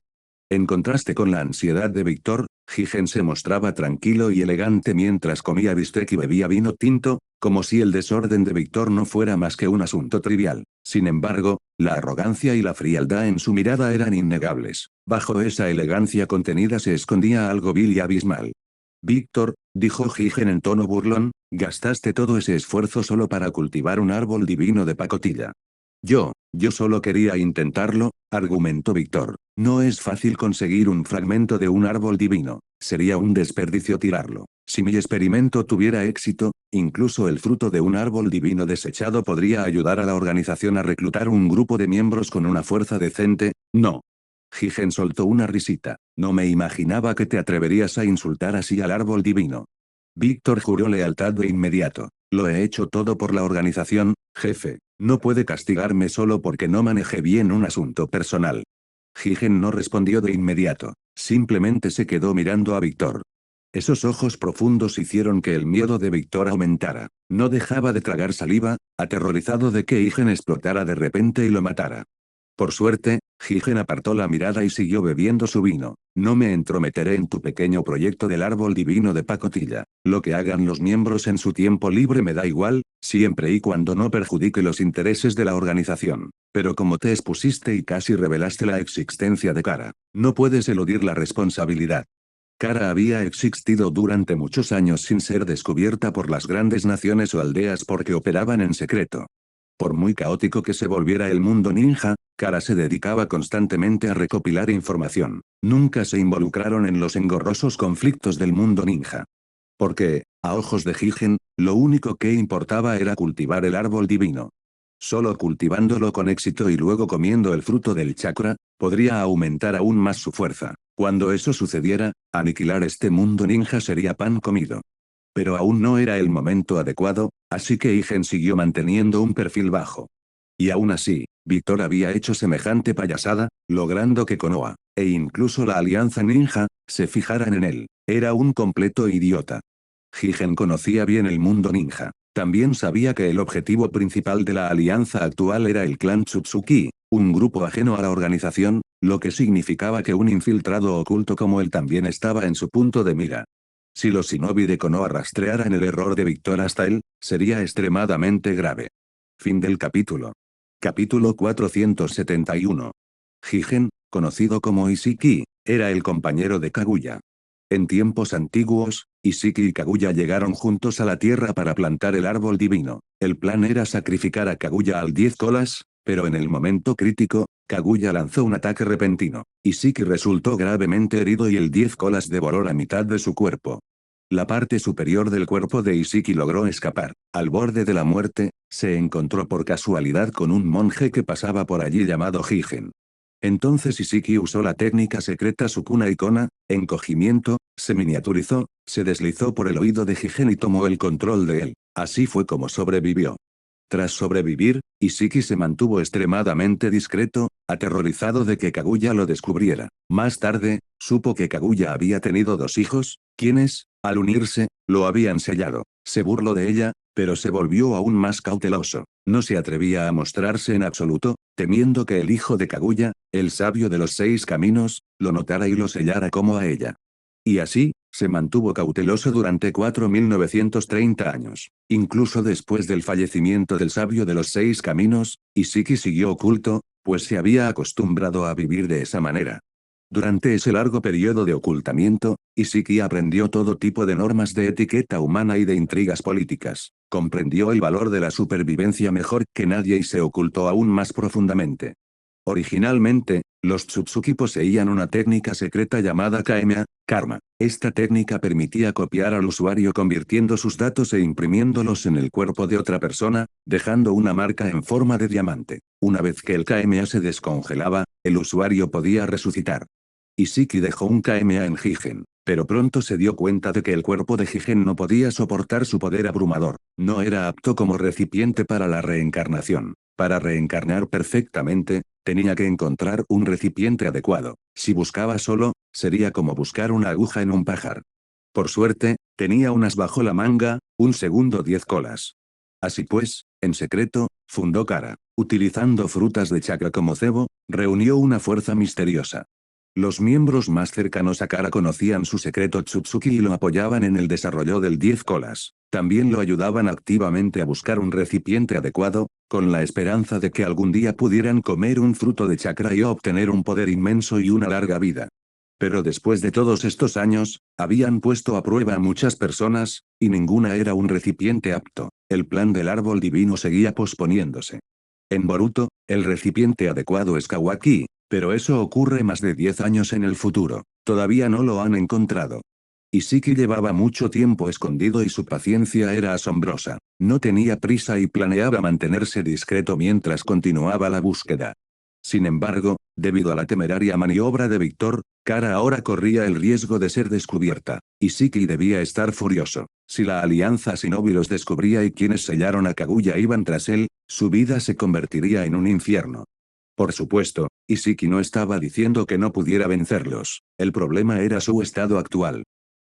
En contraste con la ansiedad de Víctor, Jigen se mostraba tranquilo y elegante mientras comía bistec y bebía vino tinto, como si el desorden de Víctor no fuera más que un asunto trivial. Sin embargo, la arrogancia y la frialdad en su mirada eran innegables. Bajo esa elegancia contenida se escondía algo vil y abismal. Víctor, dijo Jigen en tono burlón, gastaste todo ese esfuerzo solo para cultivar un árbol divino de pacotilla. Yo solo quería intentarlo, argumentó Víctor. No es fácil conseguir un fragmento de un árbol divino. Sería un desperdicio tirarlo. Si mi experimento tuviera éxito, incluso el fruto de un árbol divino desechado podría ayudar a la organización a reclutar un grupo de miembros con una fuerza decente. No. Jigen soltó una risita. No me imaginaba que te atreverías a insultar así al árbol divino. Víctor juró lealtad de inmediato. Lo he hecho todo por la organización, jefe. No puede castigarme solo porque no manejé bien un asunto personal. Jigen no respondió de inmediato. Simplemente se quedó mirando a Víctor. Esos ojos profundos hicieron que el miedo de Víctor aumentara. No dejaba de tragar saliva, aterrorizado de que Jigen explotara de repente y lo matara. Por suerte, Jigen apartó la mirada y siguió bebiendo su vino. No me entrometeré en tu pequeño proyecto del árbol divino de pacotilla. Lo que hagan los miembros en su tiempo libre me da igual, siempre y cuando no perjudique los intereses de la organización. Pero como te expusiste y casi revelaste la existencia de Kara, no puedes eludir la responsabilidad. Kara había existido durante muchos años sin ser descubierta por las grandes naciones o aldeas porque operaban en secreto. Por muy caótico que se volviera el mundo ninja, Kara se dedicaba constantemente a recopilar información. Nunca se involucraron en los engorrosos conflictos del mundo ninja. Porque, a ojos de Higen, lo único que importaba era cultivar el árbol divino. Solo cultivándolo con éxito y luego comiendo el fruto del chakra, podría aumentar aún más su fuerza. Cuando eso sucediera, aniquilar este mundo ninja sería pan comido. Pero aún no era el momento adecuado, así que Higen siguió manteniendo un perfil bajo. Y aún así, Víctor había hecho semejante payasada, logrando que Konoha, e incluso la Alianza Ninja, se fijaran en él. Era un completo idiota. Higen conocía bien el mundo ninja. También sabía que el objetivo principal de la alianza actual era el clan Tsutsuki, un grupo ajeno a la organización, lo que significaba que un infiltrado oculto como él también estaba en su punto de mira. Si los shinobi de Konoha rastrearan el error de Víctor hasta él, sería extremadamente grave. Fin del capítulo. Capítulo 471. Higen, conocido como Isiki, era el compañero de Kaguya. En tiempos antiguos, Isiki y Kaguya llegaron juntos a la tierra para plantar el árbol divino. El plan era sacrificar a Kaguya al 10 colas, pero en el momento crítico, Kaguya lanzó un ataque repentino. Isiki resultó gravemente herido y el 10 colas devoró la mitad de su cuerpo. La parte superior del cuerpo de Isiki logró escapar. Al borde de la muerte, se encontró por casualidad con un monje que pasaba por allí llamado Higen. Entonces Isiki usó la técnica secreta Sukuna Ikona, encogimiento, se miniaturizó, se deslizó por el oído de Higen y tomó el control de él. Así fue como sobrevivió. Tras sobrevivir, Isiki se mantuvo extremadamente discreto, aterrorizado de que Kaguya lo descubriera. Más tarde, supo que Kaguya había tenido 2 hijos, quienes, al unirse, lo habían sellado. Se burló de ella, pero se volvió aún más cauteloso. No se atrevía a mostrarse en absoluto, temiendo que el hijo de Kaguya, el sabio de los 6 caminos, lo notara y lo sellara como a ella. Y así, se mantuvo cauteloso durante 4.930 años. Incluso después del fallecimiento del sabio de los 6 caminos, Isiki siguió oculto, pues se había acostumbrado a vivir de esa manera. Durante ese largo periodo de ocultamiento, Isiki aprendió todo tipo de normas de etiqueta humana y de intrigas políticas. Comprendió el valor de la supervivencia mejor que nadie y se ocultó aún más profundamente. Originalmente, los Tsutsuki poseían una técnica secreta llamada Kaemea, Karma. Esta técnica permitía copiar al usuario convirtiendo sus datos e imprimiéndolos en el cuerpo de otra persona, dejando una marca en forma de diamante. Una vez que el Kaemea se descongelaba, el usuario podía resucitar. Isiki dejó un Kaemea en Higen, pero pronto se dio cuenta de que el cuerpo de Higen no podía soportar su poder abrumador. No era apto como recipiente para la reencarnación. Para reencarnar perfectamente, tenía que encontrar un recipiente adecuado. Si buscaba solo, sería como buscar una aguja en un pajar. Por suerte, tenía unas bajo la manga, un segundo 10 colas. Así pues, en secreto, fundó Kara. Utilizando frutas de chakra como cebo, reunió una fuerza misteriosa. Los miembros más cercanos a Kara conocían su secreto Tsutsuki y lo apoyaban en el desarrollo del 10 colas. También lo ayudaban activamente a buscar un recipiente adecuado, con la esperanza de que algún día pudieran comer un fruto de chakra y obtener un poder inmenso y una larga vida. Pero después de todos estos años, habían puesto a prueba a muchas personas, y ninguna era un recipiente apto. El plan del árbol divino seguía posponiéndose. En Boruto, el recipiente adecuado es Kawaki, pero eso ocurre más de 10 años en el futuro. Todavía no lo han encontrado. Isiki llevaba mucho tiempo escondido y su paciencia era asombrosa. No tenía prisa y planeaba mantenerse discreto mientras continuaba la búsqueda. Sin embargo, debido a la temeraria maniobra de Víctor, Kara ahora corría el riesgo de ser descubierta. Isiki debía estar furioso. Si la alianza Shinobi los descubría y quienes sellaron a Kaguya iban tras él, su vida se convertiría en un infierno. Por supuesto, Isiki no estaba diciendo que no pudiera vencerlos. El problema era su estado actual.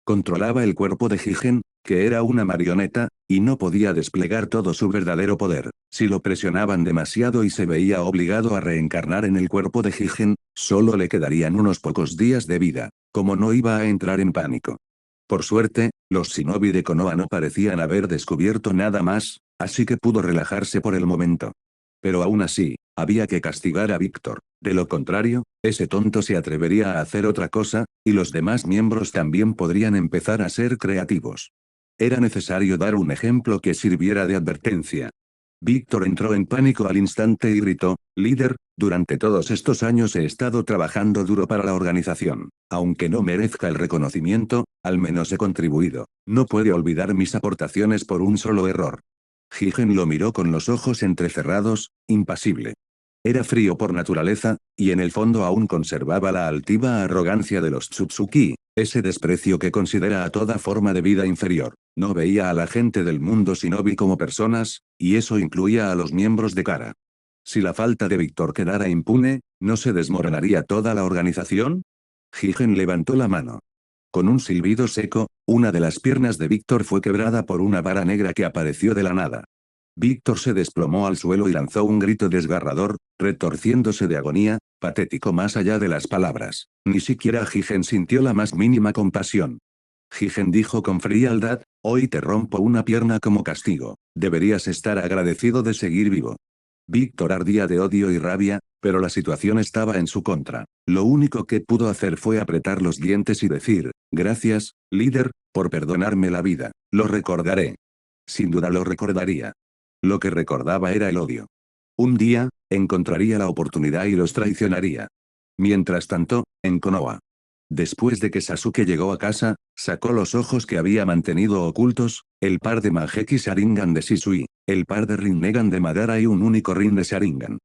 Controlaba el cuerpo de Higen, que era una marioneta, y no podía desplegar todo su verdadero poder. Si lo presionaban demasiado y se veía obligado a reencarnar en el cuerpo de Higen, solo le quedarían unos pocos días de vida. Como no iba a entrar en pánico. Por suerte, los shinobi de Konoha no parecían haber descubierto nada más, así que pudo relajarse por el momento. Pero aún así, Había que castigar a Víctor. De lo contrario, ese tonto se atrevería a hacer otra cosa, y los demás miembros también podrían empezar a ser creativos. Era necesario dar un ejemplo que sirviera de advertencia. Víctor entró en pánico al instante y gritó: líder, durante todos estos años he estado trabajando duro para la organización. Aunque no merezca el reconocimiento, al menos he contribuido. No puede olvidar mis aportaciones por un solo error. Jigen lo miró con los ojos entrecerrados, impasible. Era frío por naturaleza, y en el fondo aún conservaba la altiva arrogancia de los Tsutsuki, ese desprecio que considera a toda forma de vida inferior. No veía a la gente del mundo shinobi como personas, y eso incluía a los miembros de Kara. Si la falta de Víctor quedara impune, ¿no se desmoronaría toda la organización? Jigen levantó la mano. Con un silbido seco, una de las piernas de Víctor fue quebrada por una vara negra que apareció de la nada. Víctor se desplomó al suelo y lanzó un grito desgarrador, retorciéndose de agonía, patético más allá de las palabras. Ni siquiera Jigen sintió la más mínima compasión. Jigen dijo con frialdad: hoy te rompo una pierna como castigo. Deberías estar agradecido de seguir vivo. Víctor ardía de odio y rabia, pero la situación estaba en su contra. Lo único que pudo hacer fue apretar los dientes y decir: gracias, líder, por perdonarme la vida. Lo recordaré. Sin duda lo recordaría. Lo que recordaba era el odio. Un día, encontraría la oportunidad y los traicionaría. Mientras tanto, en Konoha. Después de que Sasuke llegó a casa, sacó los ojos que había mantenido ocultos, el par de Mangekyou Sharingan de Shisui, el par de Rinnegan de Madara y un único Rin de Sharingan.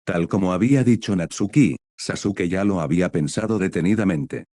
Tal como había dicho Natsuki, Sasuke ya lo había pensado detenidamente.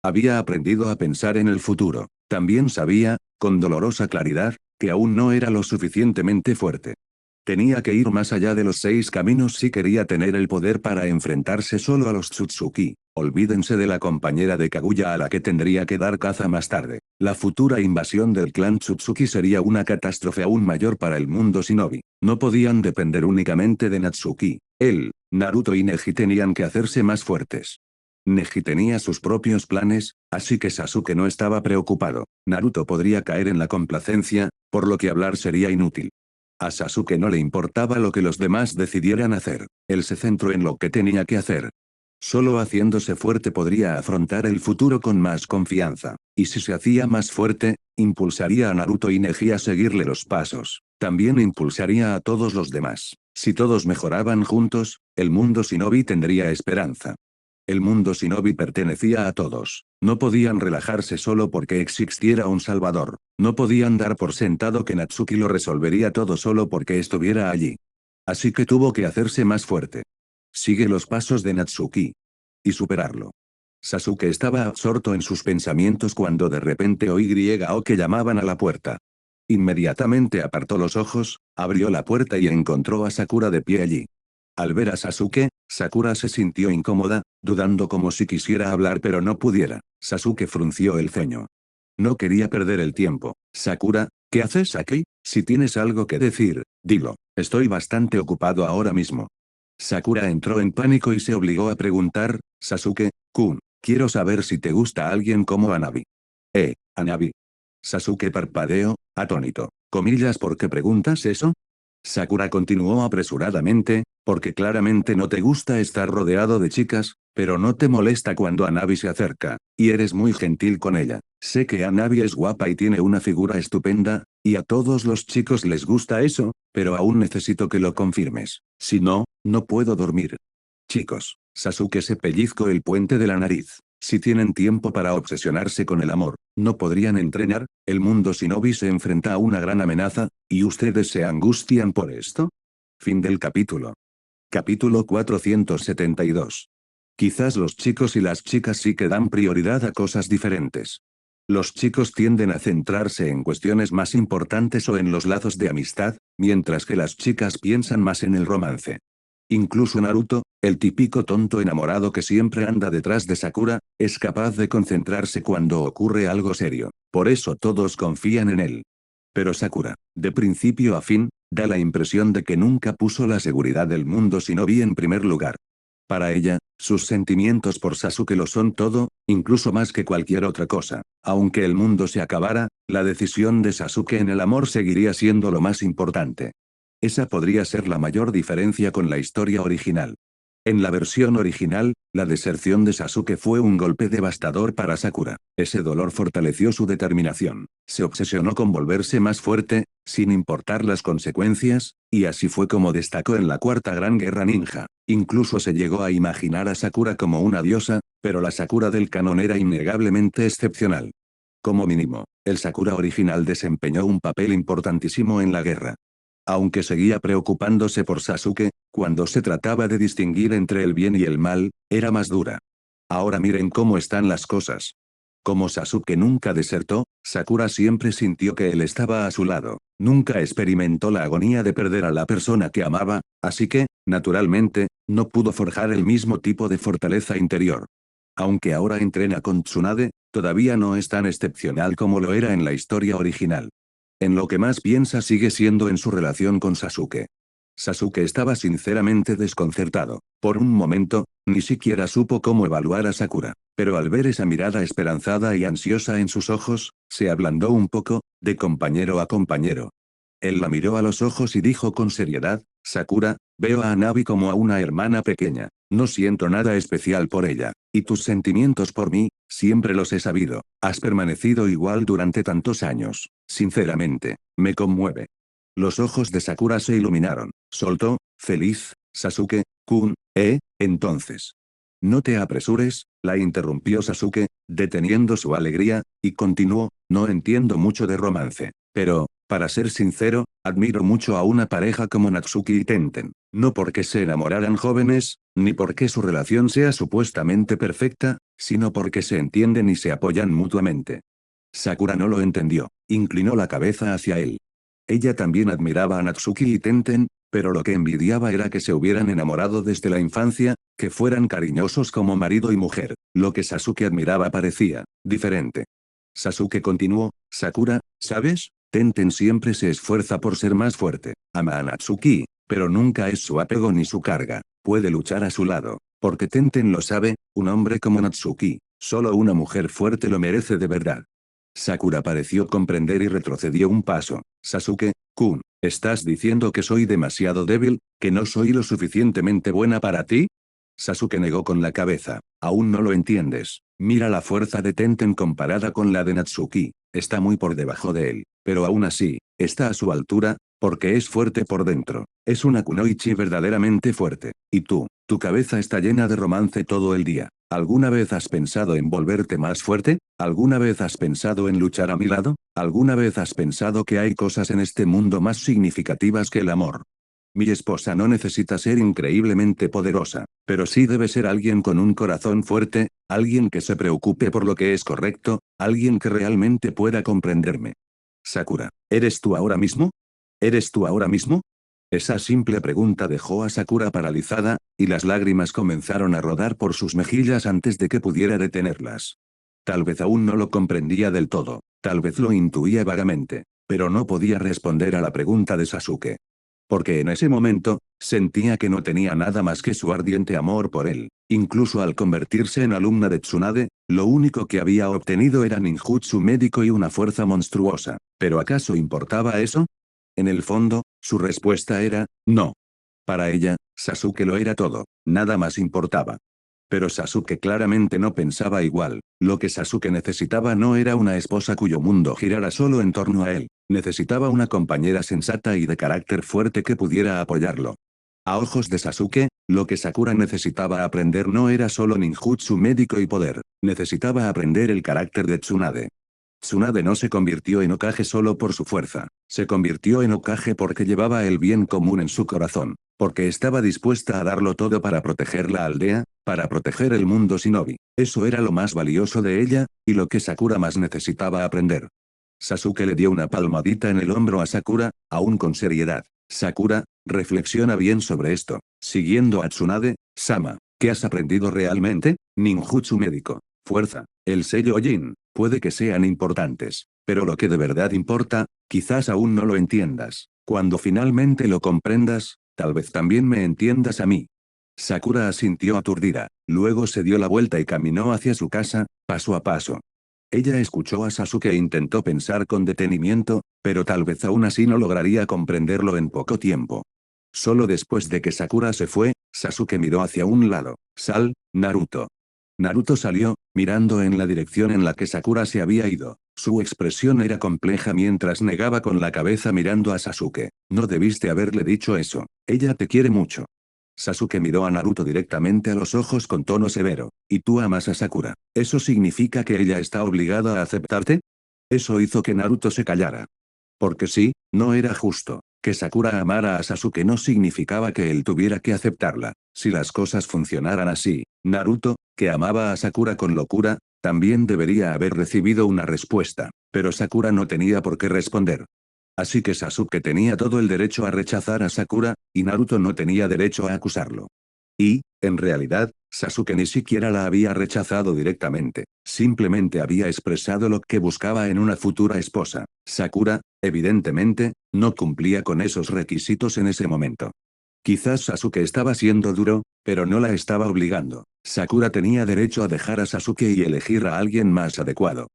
Había aprendido a pensar en el futuro. También sabía, con dolorosa claridad, que aún no era lo suficientemente fuerte. Tenía que ir más allá de los 6 caminos si quería tener el poder para enfrentarse solo a los Tsutsuki. Olvídense de la compañera de Kaguya a la que tendría que dar caza más tarde. La futura invasión del clan Tsutsuki sería una catástrofe aún mayor para el mundo shinobi. No podían depender únicamente de Natsuki. Él, Naruto y Neji tenían que hacerse más fuertes. Neji tenía sus propios planes, así que Sasuke no estaba preocupado. Naruto podría caer en la complacencia, por lo que hablar sería inútil. A Sasuke no le importaba lo que los demás decidieran hacer. Él se centró en lo que tenía que hacer. Solo haciéndose fuerte podría afrontar el futuro con más confianza. Y si se hacía más fuerte, impulsaría a Naruto y Neji a seguirle los pasos. También impulsaría a todos los demás. Si todos mejoraban juntos, el mundo shinobi tendría esperanza. El mundo shinobi pertenecía a todos. No podían relajarse solo porque existiera un salvador. No podían dar por sentado que Natsuki lo resolvería todo solo porque estuviera allí. Así que tuvo que hacerse más fuerte. Sigue los pasos de Natsuki. Y superarlo. Sasuke estaba absorto en sus pensamientos cuando de repente oyó que llamaban a la puerta. Inmediatamente apartó los ojos, abrió la puerta y encontró a Sakura de pie allí. Al ver a Sasuke, Sakura se sintió incómoda, dudando como si quisiera hablar pero no pudiera. Sasuke frunció el ceño. No quería perder el tiempo. Sakura, ¿qué haces aquí? Si tienes algo que decir, dilo. Estoy bastante ocupado ahora mismo. Sakura entró en pánico y se obligó a preguntar: Sasuke-kun, quiero saber si te gusta alguien como Hanabi. Hanabi. Sasuke parpadeó, atónito. ¿Comillas por qué preguntas eso? Sakura continuó apresuradamente: porque claramente no te gusta estar rodeado de chicas, pero no te molesta cuando Hanabi se acerca, y eres muy gentil con ella. Sé que Hanabi es guapa y tiene una figura estupenda, y a todos los chicos les gusta eso, pero aún necesito que lo confirmes. Si no, no puedo dormir. Chicos, Sasuke se pellizcó el puente de la nariz. Si tienen tiempo para obsesionarse con el amor, ¿no podrían entrenar? El mundo shinobi se enfrenta a una gran amenaza, ¿y ustedes se angustian por esto? Fin del capítulo. Capítulo 472. Quizás los chicos y las chicas sí que dan prioridad a cosas diferentes. Los chicos tienden a centrarse en cuestiones más importantes o en los lazos de amistad, mientras que las chicas piensan más en el romance. Incluso Naruto, el típico tonto enamorado que siempre anda detrás de Sakura, es capaz de concentrarse cuando ocurre algo serio. Por eso todos confían en él. Pero Sakura, de principio a fin, da la impresión de que nunca puso la seguridad del mundo shinobi en primer lugar. Para ella, sus sentimientos por Sasuke lo son todo, incluso más que cualquier otra cosa. Aunque el mundo se acabara, la decisión de Sasuke en el amor seguiría siendo lo más importante. Esa podría ser la mayor diferencia con la historia original. En la versión original, la deserción de Sasuke fue un golpe devastador para Sakura. Ese dolor fortaleció su determinación. Se obsesionó con volverse más fuerte, sin importar las consecuencias, y así fue como destacó en la Cuarta Gran Guerra Ninja. Incluso se llegó a imaginar a Sakura como una diosa, pero la Sakura del canon era innegablemente excepcional. Como mínimo, el Sakura original desempeñó un papel importantísimo en la guerra. Aunque seguía preocupándose por Sasuke, cuando se trataba de distinguir entre el bien y el mal, era más dura. Ahora miren cómo están las cosas. Como Sasuke nunca desertó, Sakura siempre sintió que él estaba a su lado. Nunca experimentó la agonía de perder a la persona que amaba, así que, naturalmente, no pudo forjar el mismo tipo de fortaleza interior. Aunque ahora entrena con Tsunade, todavía no es tan excepcional como lo era en la historia original. En lo que más piensa sigue siendo en su relación con Sasuke. Sasuke estaba sinceramente desconcertado. Por un momento, ni siquiera supo cómo evaluar a Sakura. Pero al ver esa mirada esperanzada y ansiosa en sus ojos, se ablandó un poco, de compañero a compañero. Él la miró a los ojos y dijo con seriedad, Sakura, veo a Hanabi como a una hermana pequeña. No siento nada especial por ella. Y tus sentimientos por mí, siempre los he sabido. Has permanecido igual durante tantos años. Sinceramente, me conmueve. Los ojos de Sakura se iluminaron. Soltó, feliz, Sasuke-kun, entonces. No te apresures, la interrumpió Sasuke, deteniendo su alegría, y continuó, no entiendo mucho de romance. Pero, para ser sincero, admiro mucho a una pareja como Natsuki y Tenten. No porque se enamoraran jóvenes, ni porque su relación sea supuestamente perfecta, sino porque se entienden y se apoyan mutuamente. Sakura no lo entendió, inclinó la cabeza hacia él. Ella también admiraba a Natsuki y Tenten, pero lo que envidiaba era que se hubieran enamorado desde la infancia, que fueran cariñosos como marido y mujer. Lo que Sasuke admiraba parecía diferente. Sasuke continuó, Sakura, ¿sabes? Tenten siempre se esfuerza por ser más fuerte. Ama a Natsuki, pero nunca es su apego ni su carga. Puede luchar a su lado. Porque Tenten lo sabe, un hombre como Natsuki, solo una mujer fuerte lo merece de verdad. Sakura pareció comprender y retrocedió un paso. Sasuke-kun, ¿estás diciendo que soy demasiado débil, que no soy lo suficientemente buena para ti? Sasuke negó con la cabeza. Aún no lo entiendes. Mira la fuerza de Tenten comparada con la de Natsuki. Está muy por debajo de él. Pero aún así, está a su altura, porque es fuerte por dentro. Es una kunoichi verdaderamente fuerte. Y tú, tu cabeza está llena de romance todo el día. ¿Alguna vez has pensado en volverte más fuerte? ¿Alguna vez has pensado en luchar a mi lado? ¿Alguna vez has pensado que hay cosas en este mundo más significativas que el amor? Mi esposa no necesita ser increíblemente poderosa, pero sí debe ser alguien con un corazón fuerte, alguien que se preocupe por lo que es correcto, alguien que realmente pueda comprenderme. Sakura, ¿eres tú ahora mismo? ¿Eres tú ahora mismo? Esa simple pregunta dejó a Sakura paralizada, y las lágrimas comenzaron a rodar por sus mejillas antes de que pudiera detenerlas. Tal vez aún no lo comprendía del todo, tal vez lo intuía vagamente, pero no podía responder a la pregunta de Sasuke. Porque en ese momento, sentía que no tenía nada más que su ardiente amor por él. Incluso al convertirse en alumna de Tsunade, lo único que había obtenido era ninjutsu médico y una fuerza monstruosa. ¿Pero acaso importaba eso? En el fondo, su respuesta era, no. Para ella, Sasuke lo era todo, nada más importaba. Pero Sasuke claramente no pensaba igual. Lo que Sasuke necesitaba no era una esposa cuyo mundo girara solo en torno a él. Necesitaba una compañera sensata y de carácter fuerte que pudiera apoyarlo. A ojos de Sasuke, lo que Sakura necesitaba aprender no era solo ninjutsu médico y poder. Necesitaba aprender el carácter de Tsunade. Tsunade no se convirtió en Hokage solo por su fuerza. Se convirtió en Hokage porque llevaba el bien común en su corazón. Porque estaba dispuesta a darlo todo para proteger la aldea, para proteger el mundo shinobi. Eso era lo más valioso de ella, y lo que Sakura más necesitaba aprender. Sasuke le dio una palmadita en el hombro a Sakura, aún con seriedad. Sakura, reflexiona bien sobre esto. Siguiendo a Tsunade, Sama, ¿qué has aprendido realmente? Ninjutsu médico. Fuerza. El sello Jin. Puede que sean importantes. Pero lo que de verdad importa, quizás aún no lo entiendas. Cuando finalmente lo comprendas, tal vez también me entiendas a mí. Sakura asintió aturdida. Luego se dio la vuelta y caminó hacia su casa, paso a paso. Ella escuchó a Sasuke e intentó pensar con detenimiento, pero tal vez aún así no lograría comprenderlo en poco tiempo. Solo después de que Sakura se fue, Sasuke miró hacia un lado. Sal, Naruto. Naruto salió, mirando en la dirección en la que Sakura se había ido. Su expresión era compleja mientras negaba con la cabeza mirando a Sasuke. No debiste haberle dicho eso. Ella te quiere mucho. Sasuke miró a Naruto directamente a los ojos con tono severo. ¿Y tú amas a Sakura? ¿Eso significa que ella está obligada a aceptarte? Eso hizo que Naruto se callara. Porque sí, no era justo. Que Sakura amara a Sasuke no significaba que él tuviera que aceptarla. Si las cosas funcionaran así, Naruto, que amaba a Sakura con locura, también debería haber recibido una respuesta. Pero Sakura no tenía por qué responder. Así que Sasuke tenía todo el derecho a rechazar a Sakura, y Naruto no tenía derecho a acusarlo. Y, en realidad, Sasuke ni siquiera la había rechazado directamente, simplemente había expresado lo que buscaba en una futura esposa. Sakura, evidentemente, no cumplía con esos requisitos en ese momento. Quizás Sasuke estaba siendo duro, pero no la estaba obligando. Sakura tenía derecho a dejar a Sasuke y elegir a alguien más adecuado.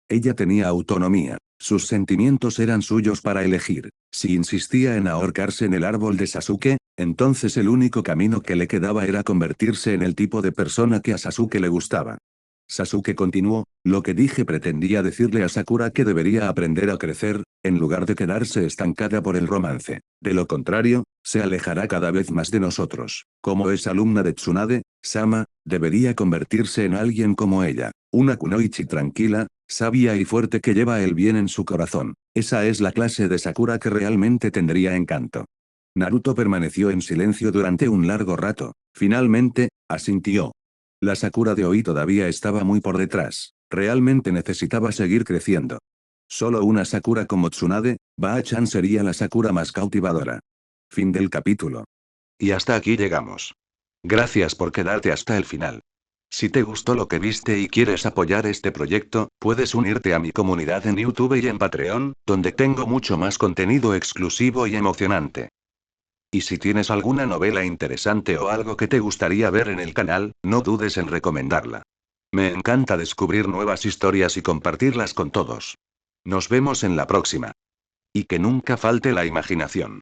Ella tenía autonomía, sus sentimientos eran suyos para elegir. Si insistía en ahorcarse en el árbol de Sasuke, entonces el único camino que le quedaba era convertirse en el tipo de persona que a Sasuke le gustaba. Sasuke continuó, lo que dije pretendía decirle a Sakura que debería aprender a crecer, en lugar de quedarse estancada por el romance. De lo contrario, se alejará cada vez más de nosotros. Como es alumna de Tsunade, Sama, debería convertirse en alguien como ella. Una kunoichi tranquila, sabia y fuerte que lleva el bien en su corazón. Esa es la clase de Sakura que realmente tendría encanto. Naruto permaneció en silencio durante un largo rato. Finalmente, asintió. La Sakura de hoy todavía estaba muy por detrás. Realmente necesitaba seguir creciendo. Solo una Sakura como Tsunade, Baa-chan sería la Sakura más cautivadora. Fin del capítulo.
Y hasta aquí llegamos. Gracias por quedarte hasta el final. Si te gustó lo que viste y quieres apoyar este proyecto, puedes unirte a mi comunidad en YouTube y en Patreon, donde tengo mucho más contenido exclusivo y emocionante. Y si tienes alguna novela interesante o algo que te gustaría ver en el canal, no dudes en recomendarla. Me encanta descubrir nuevas historias y compartirlas con todos. Nos vemos en la próxima. Y que nunca falte la imaginación.